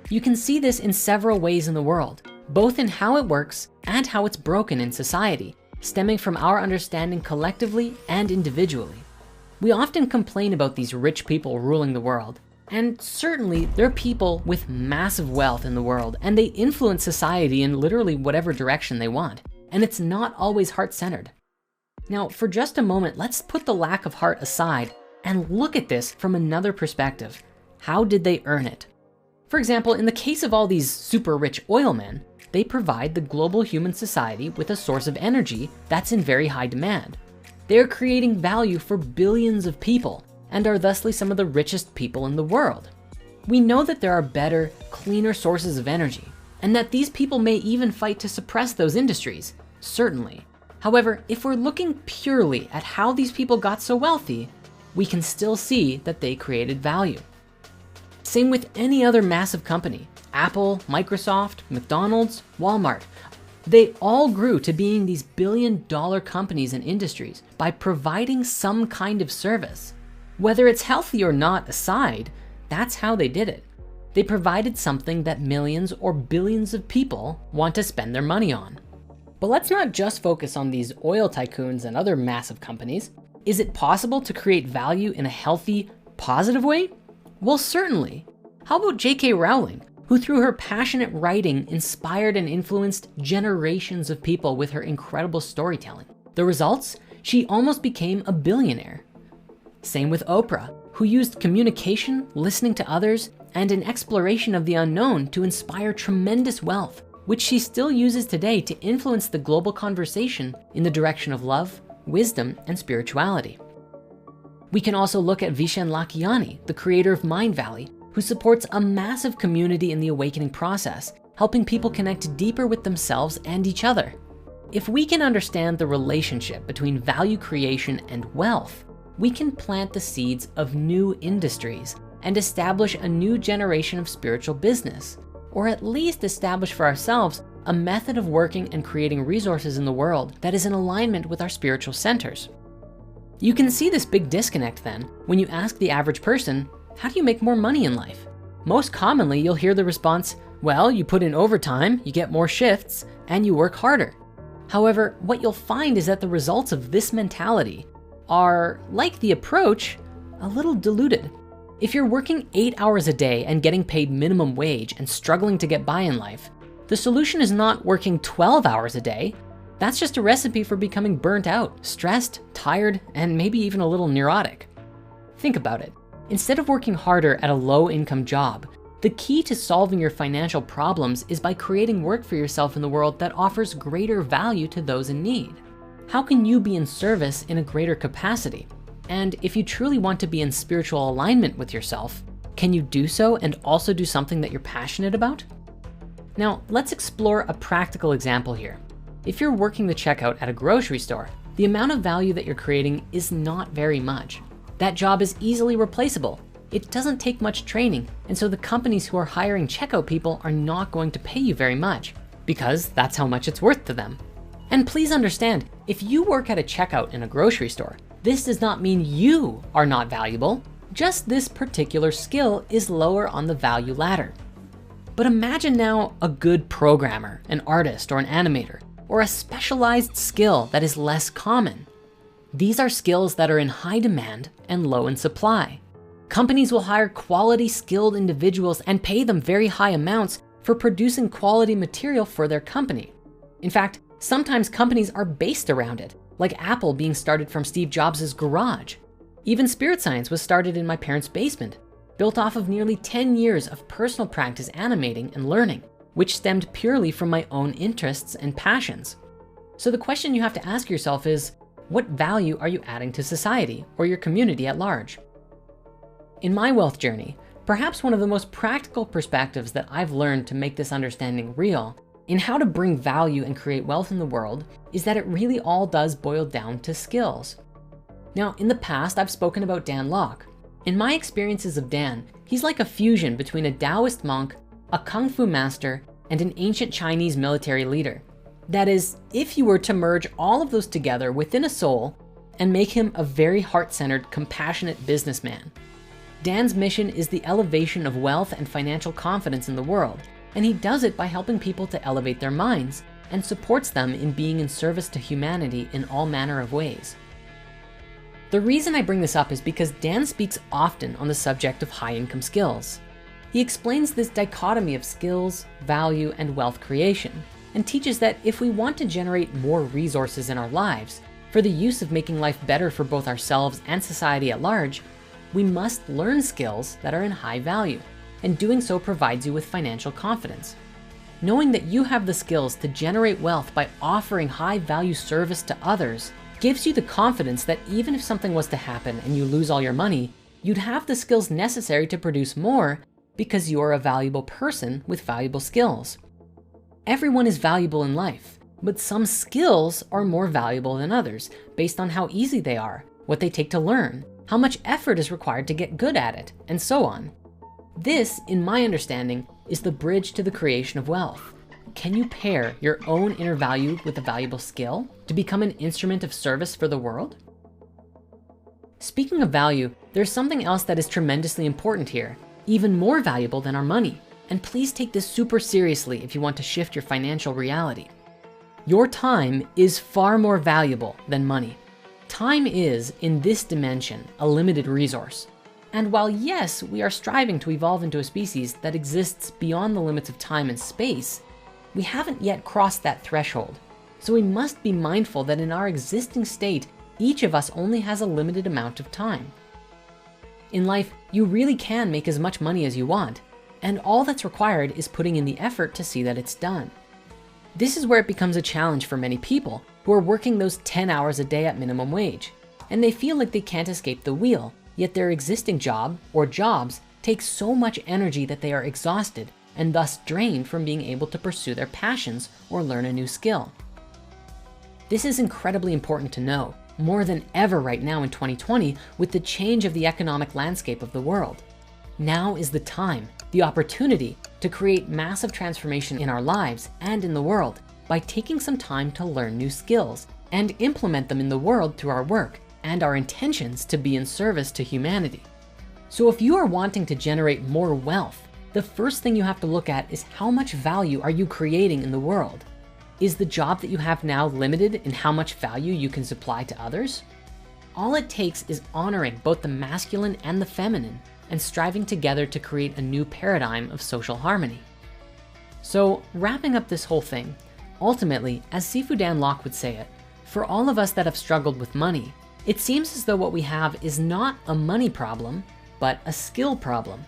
You can see this in several ways in the world, both in how it works and how it's broken in society, stemming from our understanding collectively and individually. We often complain about these rich people ruling the world, and certainly there are people with massive wealth in the world, and they influence society in literally whatever direction they want, and it's not always heart-centered. Now, for just a moment, let's put the lack of heart aside and look at this from another perspective. How did they earn it? For example, in the case of all these super rich oil men, they provide the global human society with a source of energy that's in very high demand. They're creating value for billions of people and are thusly some of the richest people in the world. We know that there are better, cleaner sources of energy, and that these people may even fight to suppress those industries, certainly. However, if we're looking purely at how these people got so wealthy, we can still see that they created value. Same with any other massive company, Apple, Microsoft, McDonald's, Walmart. They all grew to being these billion-dollar companies and industries by providing some kind of service. Whether it's healthy or not aside, that's how they did it. They provided something that millions or billions of people want to spend their money on. But let's not just focus on these oil tycoons and other massive companies. Is it possible to create value in a healthy, positive way? Well, certainly. How about J.K. Rowling, who through her passionate writing inspired and influenced generations of people with her incredible storytelling? The results? She almost became a billionaire. Same with Oprah, who used communication, listening to others, and an exploration of the unknown to inspire tremendous wealth, which she still uses today to influence the global conversation in the direction of love, wisdom, and spirituality. We can also look at Vishen Lakhiani, the creator of Mindvalley, who supports a massive community in the awakening process, helping people connect deeper with themselves and each other. If we can understand the relationship between value creation and wealth, we can plant the seeds of new industries and establish a new generation of spiritual business, or at least establish for ourselves a method of working and creating resources in the world that is in alignment with our spiritual centers. You can see this big disconnect then when you ask the average person, how do you make more money in life? Most commonly, you'll hear the response, well, you put in overtime, you get more shifts, and you work harder. However, what you'll find is that the results of this mentality are, like the approach, a little diluted. If you're working 8 hours a day and getting paid minimum wage and struggling to get by in life, the solution is not working 12 hours a day. That's just a recipe for becoming burnt out, stressed, tired, and maybe even a little neurotic. Think about it. Instead of working harder at a low-income job, the key to solving your financial problems is by creating work for yourself in the world that offers greater value to those in need. How can you be in service in a greater capacity? And if you truly want to be in spiritual alignment with yourself, can you do so and also do something that you're passionate about? Now, let's explore a practical example here. If you're working the checkout at a grocery store, the amount of value that you're creating is not very much. That job is easily replaceable. It doesn't take much training, and so the companies who are hiring checkout people are not going to pay you very much because that's how much it's worth to them. And please understand, if you work at a checkout in a grocery store, this does not mean you are not valuable, just this particular skill is lower on the value ladder. But imagine now a good programmer, an artist or an animator, or a specialized skill that is less common. These are skills that are in high demand and low in supply. Companies will hire quality skilled individuals and pay them very high amounts for producing quality material for their company. In fact, sometimes companies are based around it, like Apple being started from Steve Jobs' garage. Even Spirit Science was started in my parents' basement, built off of nearly 10 years of personal practice animating and learning, which stemmed purely from my own interests and passions. So the question you have to ask yourself is, what value are you adding to society or your community at large? In my wealth journey, perhaps one of the most practical perspectives that I've learned to make this understanding real in how to bring value and create wealth in the world is that it really all does boil down to skills. Now, in the past, I've spoken about Dan Lok. In my experiences of Dan, he's like a fusion between a Taoist monk, a Kung Fu master, and an ancient Chinese military leader. That is, if you were to merge all of those together within a soul and make him a very heart-centered, compassionate businessman. Dan's mission is the elevation of wealth and financial confidence in the world, and he does it by helping people to elevate their minds and supports them in being in service to humanity in all manner of ways. The reason I bring this up is because Dan speaks often on the subject of high-income skills. He explains this dichotomy of skills, value, and wealth creation, and teaches that if we want to generate more resources in our lives for the use of making life better for both ourselves and society at large, we must learn skills that are in high value, and doing so provides you with financial confidence. Knowing that you have the skills to generate wealth by offering high value service to others gives you the confidence that even if something was to happen and you lose all your money, you'd have the skills necessary to produce more because you are a valuable person with valuable skills. Everyone is valuable in life, but some skills are more valuable than others based on how easy they are, what they take to learn, how much effort is required to get good at it, and so on. This, in my understanding, is the bridge to the creation of wealth. Can you pair your own inner value with a valuable skill to become an instrument of service for the world? Speaking of value, there's something else that is tremendously important here, even more valuable than our money. And please take this super seriously if you want to shift your financial reality. Your time is far more valuable than money. Time is, in this dimension, a limited resource. And while yes, we are striving to evolve into a species that exists beyond the limits of time and space, we haven't yet crossed that threshold. So we must be mindful that in our existing state, each of us only has a limited amount of time. In life, you really can make as much money as you want, and all that's required is putting in the effort to see that it's done. This is where it becomes a challenge for many people who are working those 10 hours a day at minimum wage, and they feel like they can't escape the wheel, yet their existing job or jobs take so much energy that they are exhausted and thus drained from being able to pursue their passions or learn a new skill. This is incredibly important to know, more than ever right now in 2020 with the change of the economic landscape of the world. Now is the time, the opportunity to create massive transformation in our lives and in the world by taking some time to learn new skills and implement them in the world through our work and our intentions to be in service to humanity. So if you are wanting to generate more wealth, the first thing you have to look at is how much value are you creating in the world? Is the job that you have now limited in how much value you can supply to others? All it takes is honoring both the masculine and the feminine and striving together to create a new paradigm of social harmony. So wrapping up this whole thing, ultimately, as Sifu Dan Lok would say it, for all of us that have struggled with money, it seems as though what we have is not a money problem, but a skill problem.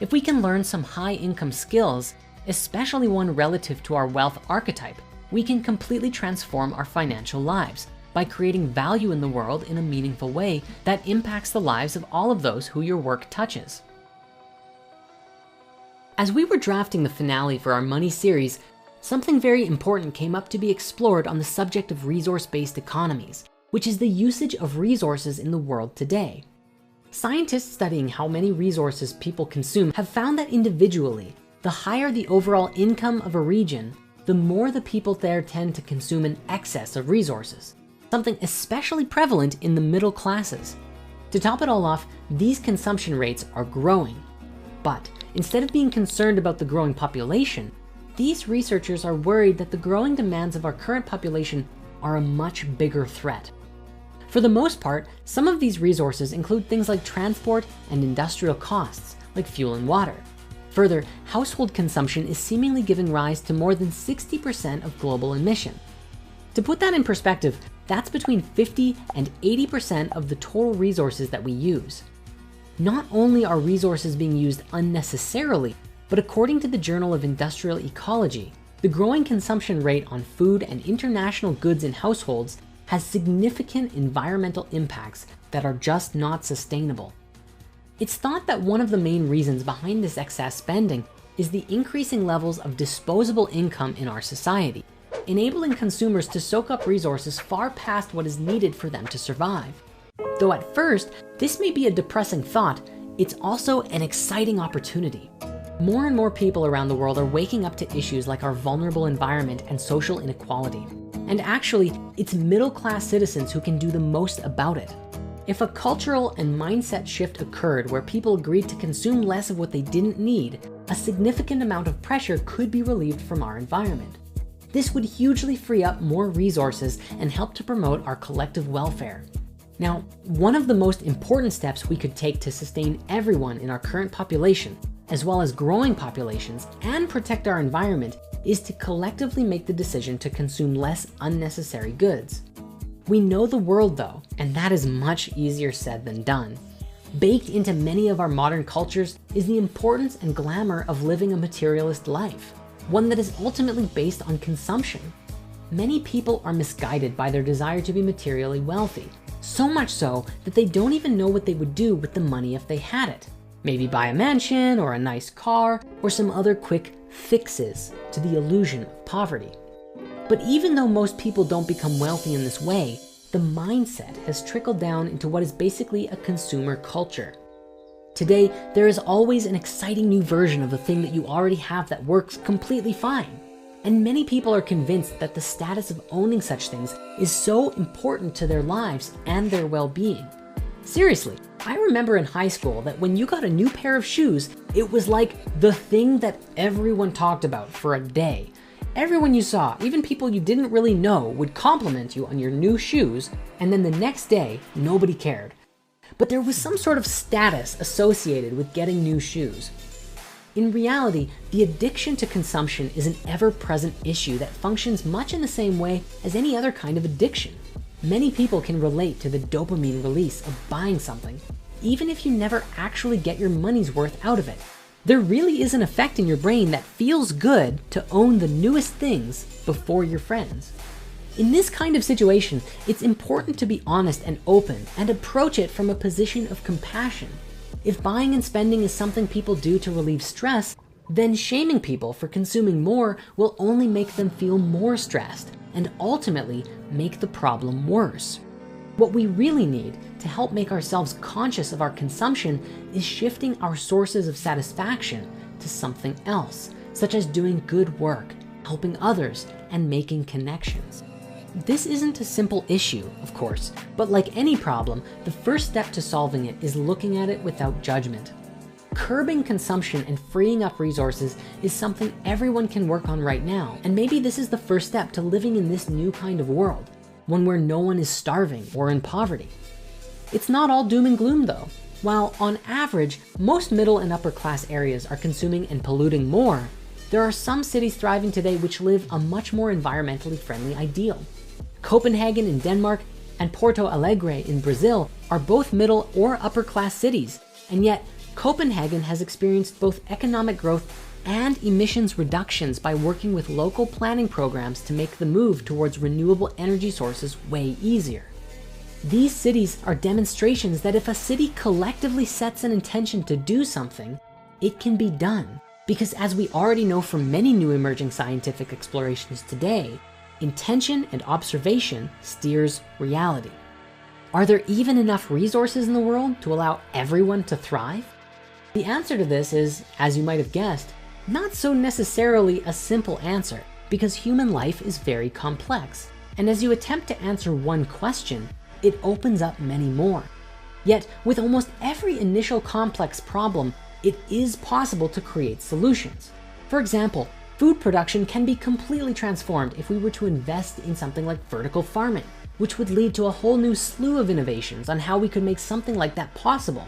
If we can learn some high income skills, especially one relative to our wealth archetype, we can completely transform our financial lives by creating value in the world in a meaningful way that impacts the lives of all of those who your work touches. As we were drafting the finale for our money series, something very important came up to be explored on the subject of resource-based economies, which is the usage of resources in the world today. Scientists studying how many resources people consume have found that individually, the higher the overall income of a region, the more the people there tend to consume an excess of resources, something especially prevalent in the middle classes. To top it all off, these consumption rates are growing. But instead of being concerned about the growing population, these researchers are worried that the growing demands of our current population are a much bigger threat. For the most part, some of these resources include things like transport and industrial costs, like fuel and water. Further, household consumption is seemingly giving rise to more than 60% of global emission. To put that in perspective, that's between 50 and 80% of the total resources that we use. Not only are resources being used unnecessarily, but according to the Journal of Industrial Ecology, the growing consumption rate on food and international goods in households has significant environmental impacts that are just not sustainable. It's thought that one of the main reasons behind this excess spending is the increasing levels of disposable income in our society, enabling consumers to soak up resources far past what is needed for them to survive. Though at first, this may be a depressing thought, it's also an exciting opportunity. More and more people around the world are waking up to issues like our vulnerable environment and social inequality. And actually, it's middle-class citizens who can do the most about it. If a cultural and mindset shift occurred where people agreed to consume less of what they didn't need, a significant amount of pressure could be relieved from our environment. This would hugely free up more resources and help to promote our collective welfare. Now, one of the most important steps we could take to sustain everyone in our current population, as well as growing populations, and protect our environment, is to collectively make the decision to consume less unnecessary goods. We know the world though, and that is much easier said than done. Baked into many of our modern cultures is the importance and glamour of living a materialist life, one that is ultimately based on consumption. Many people are misguided by their desire to be materially wealthy, so much so that they don't even know what they would do with the money if they had it. Maybe buy a mansion or a nice car or some other quick fixes to the illusion of poverty. But even though most people don't become wealthy in this way, the mindset has trickled down into what is basically a consumer culture. Today, there is always an exciting new version of the thing that you already have that works completely fine. And many people are convinced that the status of owning such things is so important to their lives and their well-being. Seriously, I remember in high school that when you got a new pair of shoes, it was like the thing that everyone talked about for a day. Everyone you saw, even people you didn't really know, would compliment you on your new shoes, and then the next day, nobody cared. But there was some sort of status associated with getting new shoes. In reality, the addiction to consumption is an ever-present issue that functions much in the same way as any other kind of addiction. Many people can relate to the dopamine release of buying something, even if you never actually get your money's worth out of it. There really is an effect in your brain that feels good to own the newest things before your friends. In this kind of situation, it's important to be honest and open and approach it from a position of compassion. If buying and spending is something people do to relieve stress, then shaming people for consuming more will only make them feel more stressed and ultimately make the problem worse. What we really need to help make ourselves conscious of our consumption is shifting our sources of satisfaction to something else, such as doing good work, helping others, and making connections. This isn't a simple issue, of course, but like any problem, the first step to solving it is looking at it without judgment. Curbing consumption and freeing up resources is something everyone can work on right now, and maybe this is the first step to living in this new kind of world, one where no one is starving or in poverty. It's not all doom and gloom though. While on average, most middle and upper class areas are consuming and polluting more, there are some cities thriving today which live a much more environmentally friendly ideal. Copenhagen in Denmark and Porto Alegre in Brazil are both middle or upper class cities, and yet Copenhagen has experienced both economic growth and emissions reductions by working with local planning programs to make the move towards renewable energy sources way easier. These cities are demonstrations that if a city collectively sets an intention to do something, it can be done. Because as we already know from many new emerging scientific explorations today, intention and observation steers reality. Are there even enough resources in the world to allow everyone to thrive? The answer to this is, as you might have guessed, not so necessarily a simple answer, because human life is very complex. And as you attempt to answer one question, it opens up many more. Yet, with almost every initial complex problem, it is possible to create solutions. For example, food production can be completely transformed if we were to invest in something like vertical farming. which would lead to a whole new slew of innovations on how we could make something like that possible.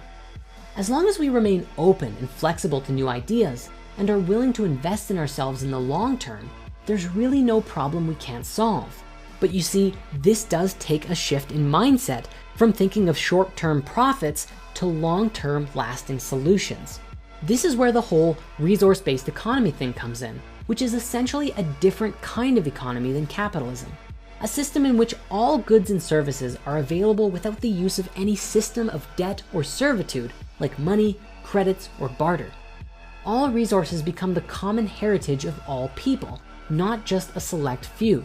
As long as we remain open and flexible to new ideas and are willing to invest in ourselves in the long term, there's really no problem we can't solve. But you see, this does take a shift in mindset from thinking of short-term profits to long-term lasting solutions. This is where the whole resource-based economy thing comes in, which is essentially a different kind of economy than capitalism. A system in which all goods and services are available without the use of any system of debt or servitude like money, credits, or barter. All resources become the common heritage of all people, not just a select few.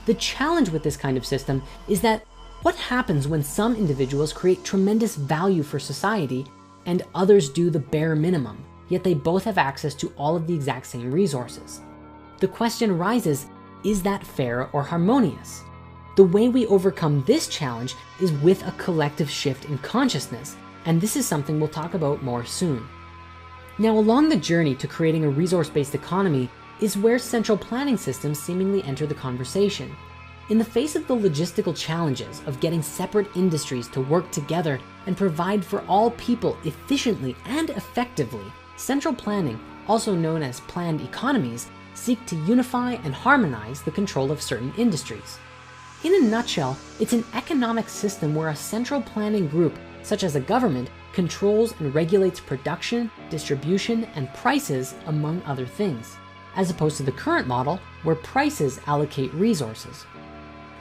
The challenge with this kind of system is that what happens when some individuals create tremendous value for society and others do the bare minimum, yet they both have access to all of the exact same resources? The question arises, is that fair or harmonious? The way we overcome this challenge is with a collective shift in consciousness, and this is something we'll talk about more soon. Now, along the journey to creating a resource-based economy is where central planning systems seemingly enter the conversation. In the face of the logistical challenges of getting separate industries to work together and provide for all people efficiently and effectively, central planning, also known as planned economies, seek to unify and harmonize the control of certain industries. In a nutshell, it's an economic system where a central planning group, such as a government, controls and regulates production, distribution, and prices, among other things, as opposed to the current model where prices allocate resources.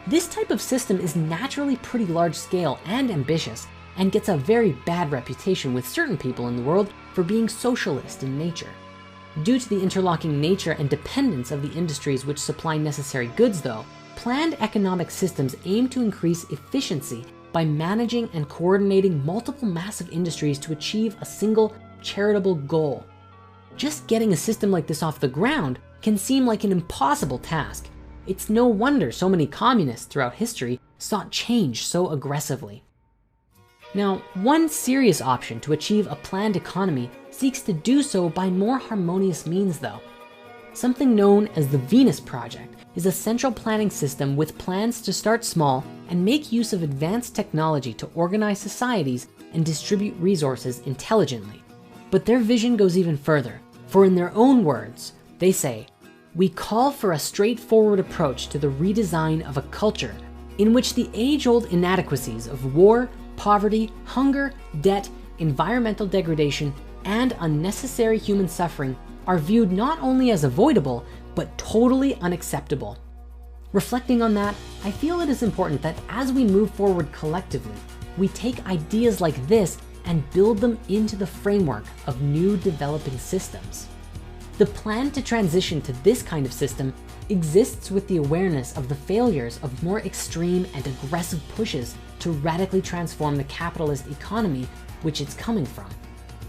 This type of system is naturally pretty large scale and ambitious, and gets a very bad reputation with certain people in the world for being socialist in nature. Due to the interlocking nature and dependence of the industries which supply necessary goods though, planned economic systems aim to increase efficiency by managing and coordinating multiple massive industries to achieve a single charitable goal. Just getting a system like this off the ground can seem like an impossible task. It's no wonder so many communists throughout history sought change so aggressively. Now, one serious option to achieve a planned economy seeks to do so by more harmonious means though. Something known as the Venus Project is a central planning system with plans to start small and make use of advanced technology to organize societies and distribute resources intelligently. But their vision goes even further, for in their own words, they say, "We call for a straightforward approach to the redesign of a culture in which the age-old inadequacies of war, poverty, hunger, debt, environmental degradation, and unnecessary human suffering are viewed not only as avoidable, but totally unacceptable." Reflecting on that, I feel it is important that as we move forward collectively, we take ideas like this and build them into the framework of new developing systems. The plan to transition to this kind of system exists with the awareness of the failures of more extreme and aggressive pushes to radically transform the capitalist economy which it's coming from.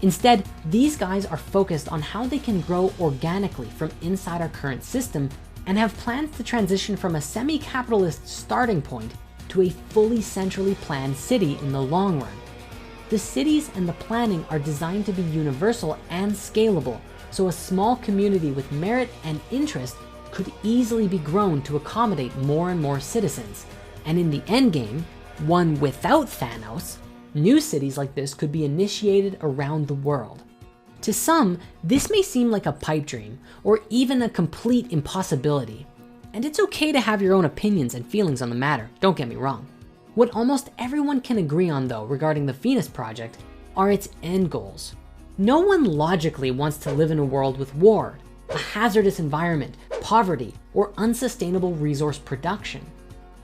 Instead, these guys are focused on how they can grow organically from inside our current system and have plans to transition from a semi-capitalist starting point to a fully centrally planned city in the long run. The cities and the planning are designed to be universal and scalable, so a small community with merit and interest could easily be grown to accommodate more and more citizens. And in the end game, one without Thanos, new cities like this could be initiated around the world. To some, this may seem like a pipe dream or even a complete impossibility. And it's okay to have your own opinions and feelings on the matter, don't get me wrong. What almost everyone can agree on though regarding the Venus Project are its end goals. No one logically wants to live in a world with war, a hazardous environment, poverty, or unsustainable resource production.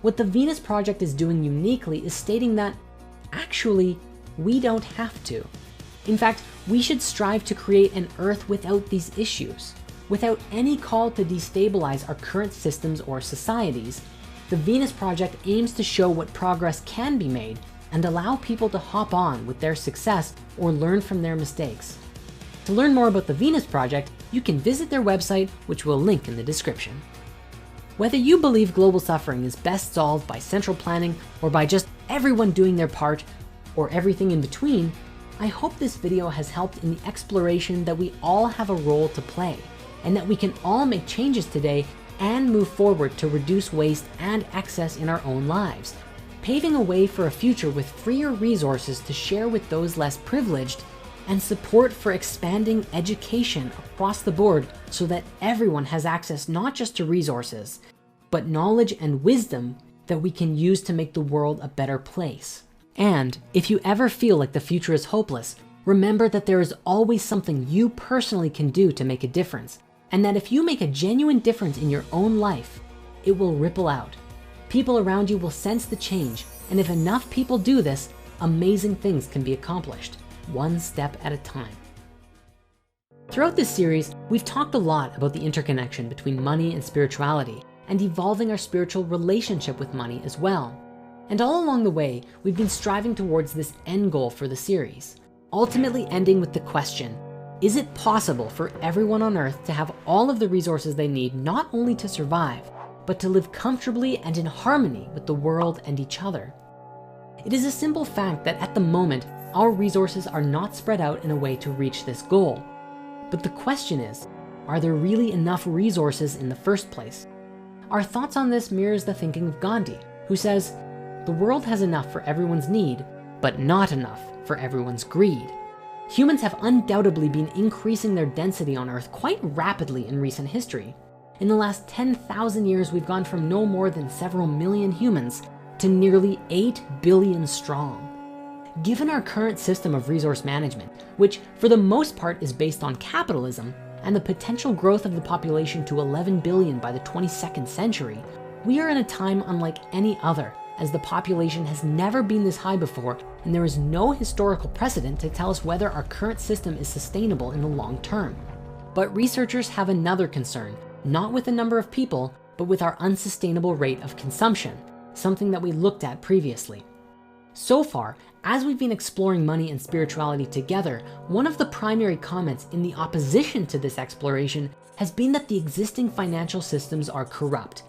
What the Venus Project is doing uniquely is stating that actually, we don't have to. In fact, we should strive to create an Earth without these issues. Without any call to destabilize our current systems or societies, the Venus Project aims to show what progress can be made and allow people to hop on with their success or learn from their mistakes. To learn more about the Venus Project, you can visit their website, which we'll link in the description. Whether you believe global suffering is best solved by central planning or by just everyone doing their part or everything in between, I hope this video has helped in the exploration that we all have a role to play and that we can all make changes today and move forward to reduce waste and excess in our own lives, paving a way for a future with freer resources to share with those less privileged, and support for expanding education across the board so that everyone has access not just to resources, but knowledge and wisdom that we can use to make the world a better place. And if you ever feel like the future is hopeless, remember that there is always something you personally can do to make a difference, and that if you make a genuine difference in your own life, it will ripple out. People around you will sense the change, and if enough people do this, amazing things can be accomplished, one step at a time. Throughout this series, we've talked a lot about the interconnection between money and spirituality, and evolving our spiritual relationship with money as well. And all along the way, we've been striving towards this end goal for the series, ultimately ending with the question, is it possible for everyone on Earth to have all of the resources they need not only to survive, but to live comfortably and in harmony with the world and each other? It is a simple fact that at the moment, our resources are not spread out in a way to reach this goal. But the question is, are there really enough resources in the first place? Our thoughts on this mirrors the thinking of Gandhi, who says, the world has enough for everyone's need, but not enough for everyone's greed. Humans have undoubtedly been increasing their density on Earth quite rapidly in recent history. In the last 10,000 years, we've gone from no more than several million humans to nearly 8 billion strong. Given our current system of resource management, which for the most part is based on capitalism, and the potential growth of the population to 11 billion by the 22nd century, we are in a time unlike any other, as the population has never been this high before, and there is no historical precedent to tell us whether our current system is sustainable in the long term. But researchers have another concern, not with the number of people, but with our unsustainable rate of consumption, something that we looked at previously. So far, as we've been exploring money and spirituality together, one of the primary comments in the opposition to this exploration has been that the existing financial systems are corrupt,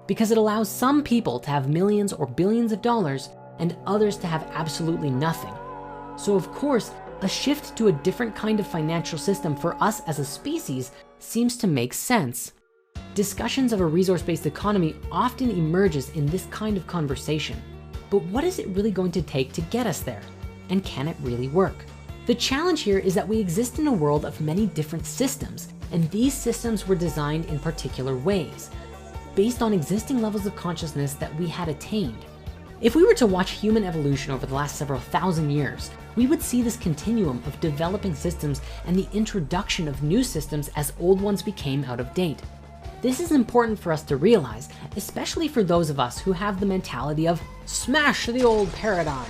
because it allows some people to have millions or billions of dollars and others to have absolutely nothing. So of course, a shift to a different kind of financial system for us as a species seems to make sense. Discussions of a resource-based economy often emerges in this kind of conversation. But what is it really going to take to get us there? And can it really work? The challenge here is that we exist in a world of many different systems, and these systems were designed in particular ways, based on existing levels of consciousness that we had attained. If we were to watch human evolution over the last several thousand years, we would see this continuum of developing systems and the introduction of new systems as old ones became out of date. This is important for us to realize, especially for those of us who have the mentality of smash the old paradigm,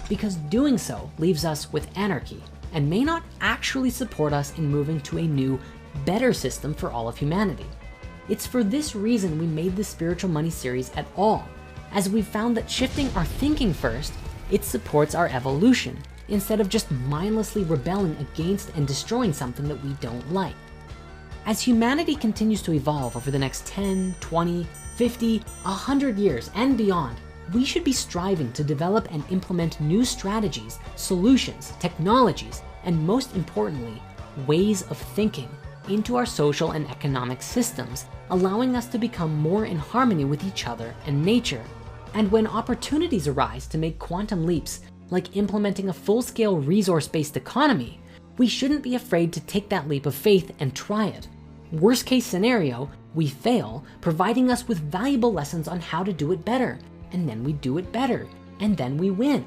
because doing so leaves us with anarchy and may not actually support us in moving to a new, better system for all of humanity. It's for this reason we made the Spiritual Money series at all, as we've found that shifting our thinking first, it supports our evolution, instead of just mindlessly rebelling against and destroying something that we don't like. As humanity continues to evolve over the next 10, 20, 50, 100 years and beyond, we should be striving to develop and implement new strategies, solutions, technologies, and most importantly, ways of thinking into our social and economic systems, allowing us to become more in harmony with each other and nature. And when opportunities arise to make quantum leaps, like implementing a full-scale resource-based economy, we shouldn't be afraid to take that leap of faith and try it. Worst case scenario, we fail, providing us with valuable lessons on how to do it better, and then we do it better, and then we win.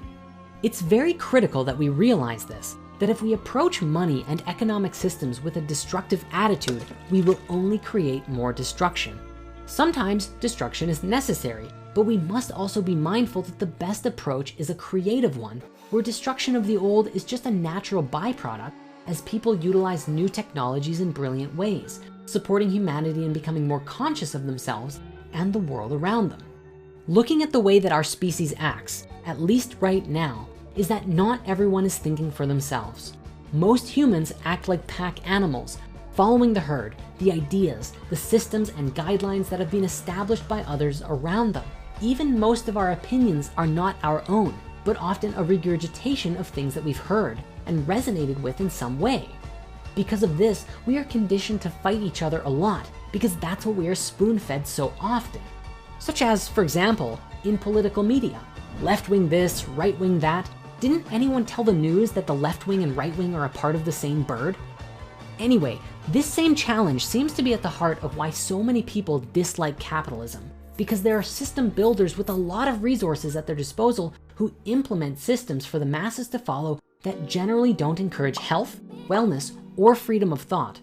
It's very critical that we realize this, that if we approach money and economic systems with a destructive attitude, we will only create more destruction. Sometimes destruction is necessary, but we must also be mindful that the best approach is a creative one, where destruction of the old is just a natural byproduct as people utilize new technologies in brilliant ways, supporting humanity and becoming more conscious of themselves and the world around them. Looking at the way that our species acts, at least right now, is that not everyone is thinking for themselves. Most humans act like pack animals, following the herd, the ideas, the systems and guidelines that have been established by others around them. Even most of our opinions are not our own, but often a regurgitation of things that we've heard and resonated with in some way. Because of this, we are conditioned to fight each other a lot because that's what we are spoon-fed so often. Such as, for example, in political media, left-wing this, right-wing that. Didn't anyone tell the news that the left-wing and right-wing are a part of the same bird? Anyway, this same challenge seems to be at the heart of why so many people dislike capitalism, because there are system builders with a lot of resources at their disposal who implement systems for the masses to follow that generally don't encourage health, wellness, or freedom of thought.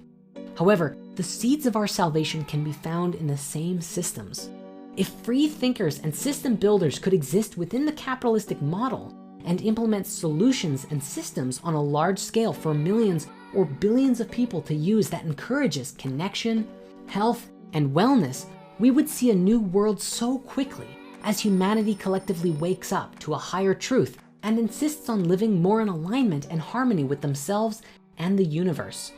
However, the seeds of our salvation can be found in the same systems. If free thinkers and system builders could exist within the capitalistic model and implement solutions and systems on a large scale for millions or billions of people to use that encourages connection, health, and wellness, we would see a new world so quickly as humanity collectively wakes up to a higher truth and insists on living more in alignment and harmony with themselves and the universe.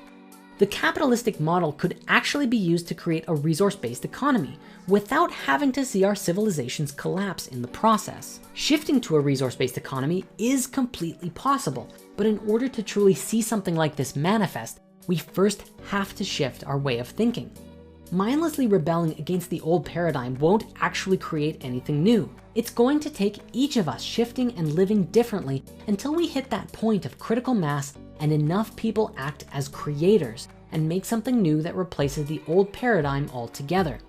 The capitalistic model could actually be used to create a resource-based economy without having to see our civilizations collapse in the process. Shifting to a resource-based economy is completely possible, but in order to truly see something like this manifest, we first have to shift our way of thinking. Mindlessly rebelling against the old paradigm won't actually create anything new. It's going to take each of us shifting and living differently until we hit that point of critical mass and enough people act as creators and make something new that replaces the old paradigm altogether.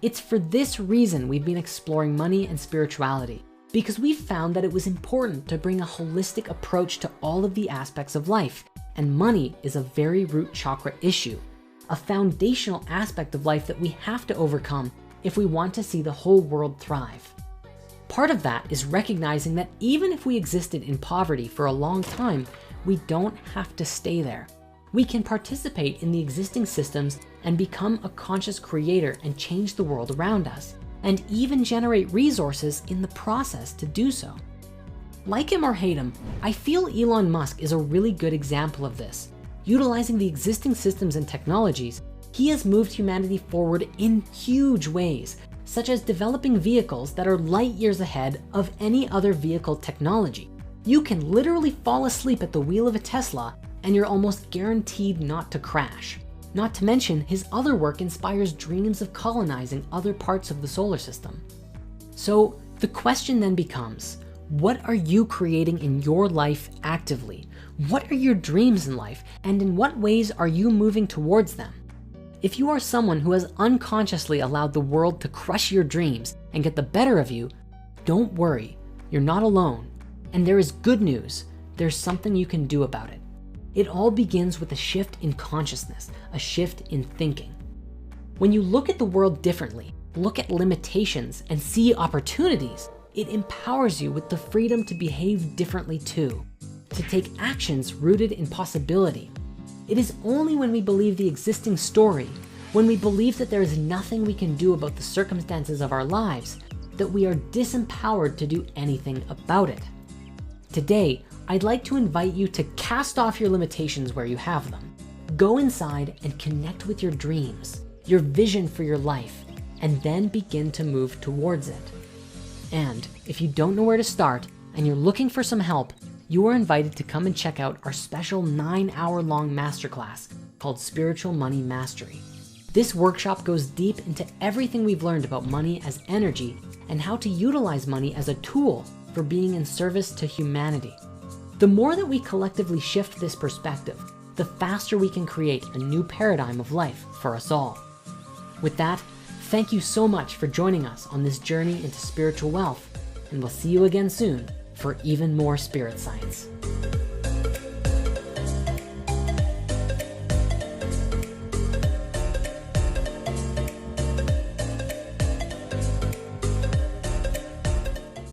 It's for this reason we've been exploring money and spirituality, because we found that it was important to bring a holistic approach to all of the aspects of life, and money is a very root chakra issue, a foundational aspect of life that we have to overcome if we want to see the whole world thrive. Part of that is recognizing that even if we existed in poverty for a long time, we don't have to stay there. We can participate in the existing systems and become a conscious creator and change the world around us, and even generate resources in the process to do so. Like him or hate him, I feel Elon Musk is a really good example of this. Utilizing the existing systems and technologies, he has moved humanity forward in huge ways, such as developing vehicles that are light years ahead of any other vehicle technology. You can literally fall asleep at the wheel of a Tesla and you're almost guaranteed not to crash. Not to mention, his other work inspires dreams of colonizing other parts of the solar system. So the question then becomes, what are you creating in your life actively? What are your dreams in life, and in what ways are you moving towards them? If you are someone who has unconsciously allowed the world to crush your dreams and get the better of you, don't worry, you're not alone. And there is good news, there's something you can do about it. It all begins with a shift in consciousness, a shift in thinking. When you look at the world differently, look at limitations and see opportunities, it empowers you with the freedom to behave differently too, to take actions rooted in possibility. It is only when we believe the existing story, when we believe that there is nothing we can do about the circumstances of our lives, that we are disempowered to do anything about it. Today, I'd like to invite you to cast off your limitations where you have them. Go inside and connect with your dreams, your vision for your life, and then begin to move towards it. And if you don't know where to start and you're looking for some help, you are invited to come and check out our special 9-hour-long masterclass called Spiritual Money Mastery. This workshop goes deep into everything we've learned about money as energy and how to utilize money as a tool for being in service to humanity. The more that we collectively shift this perspective, the faster we can create a new paradigm of life for us all. With that, thank you so much for joining us on this journey into spiritual wealth, and we'll see you again soon for even more spirit science.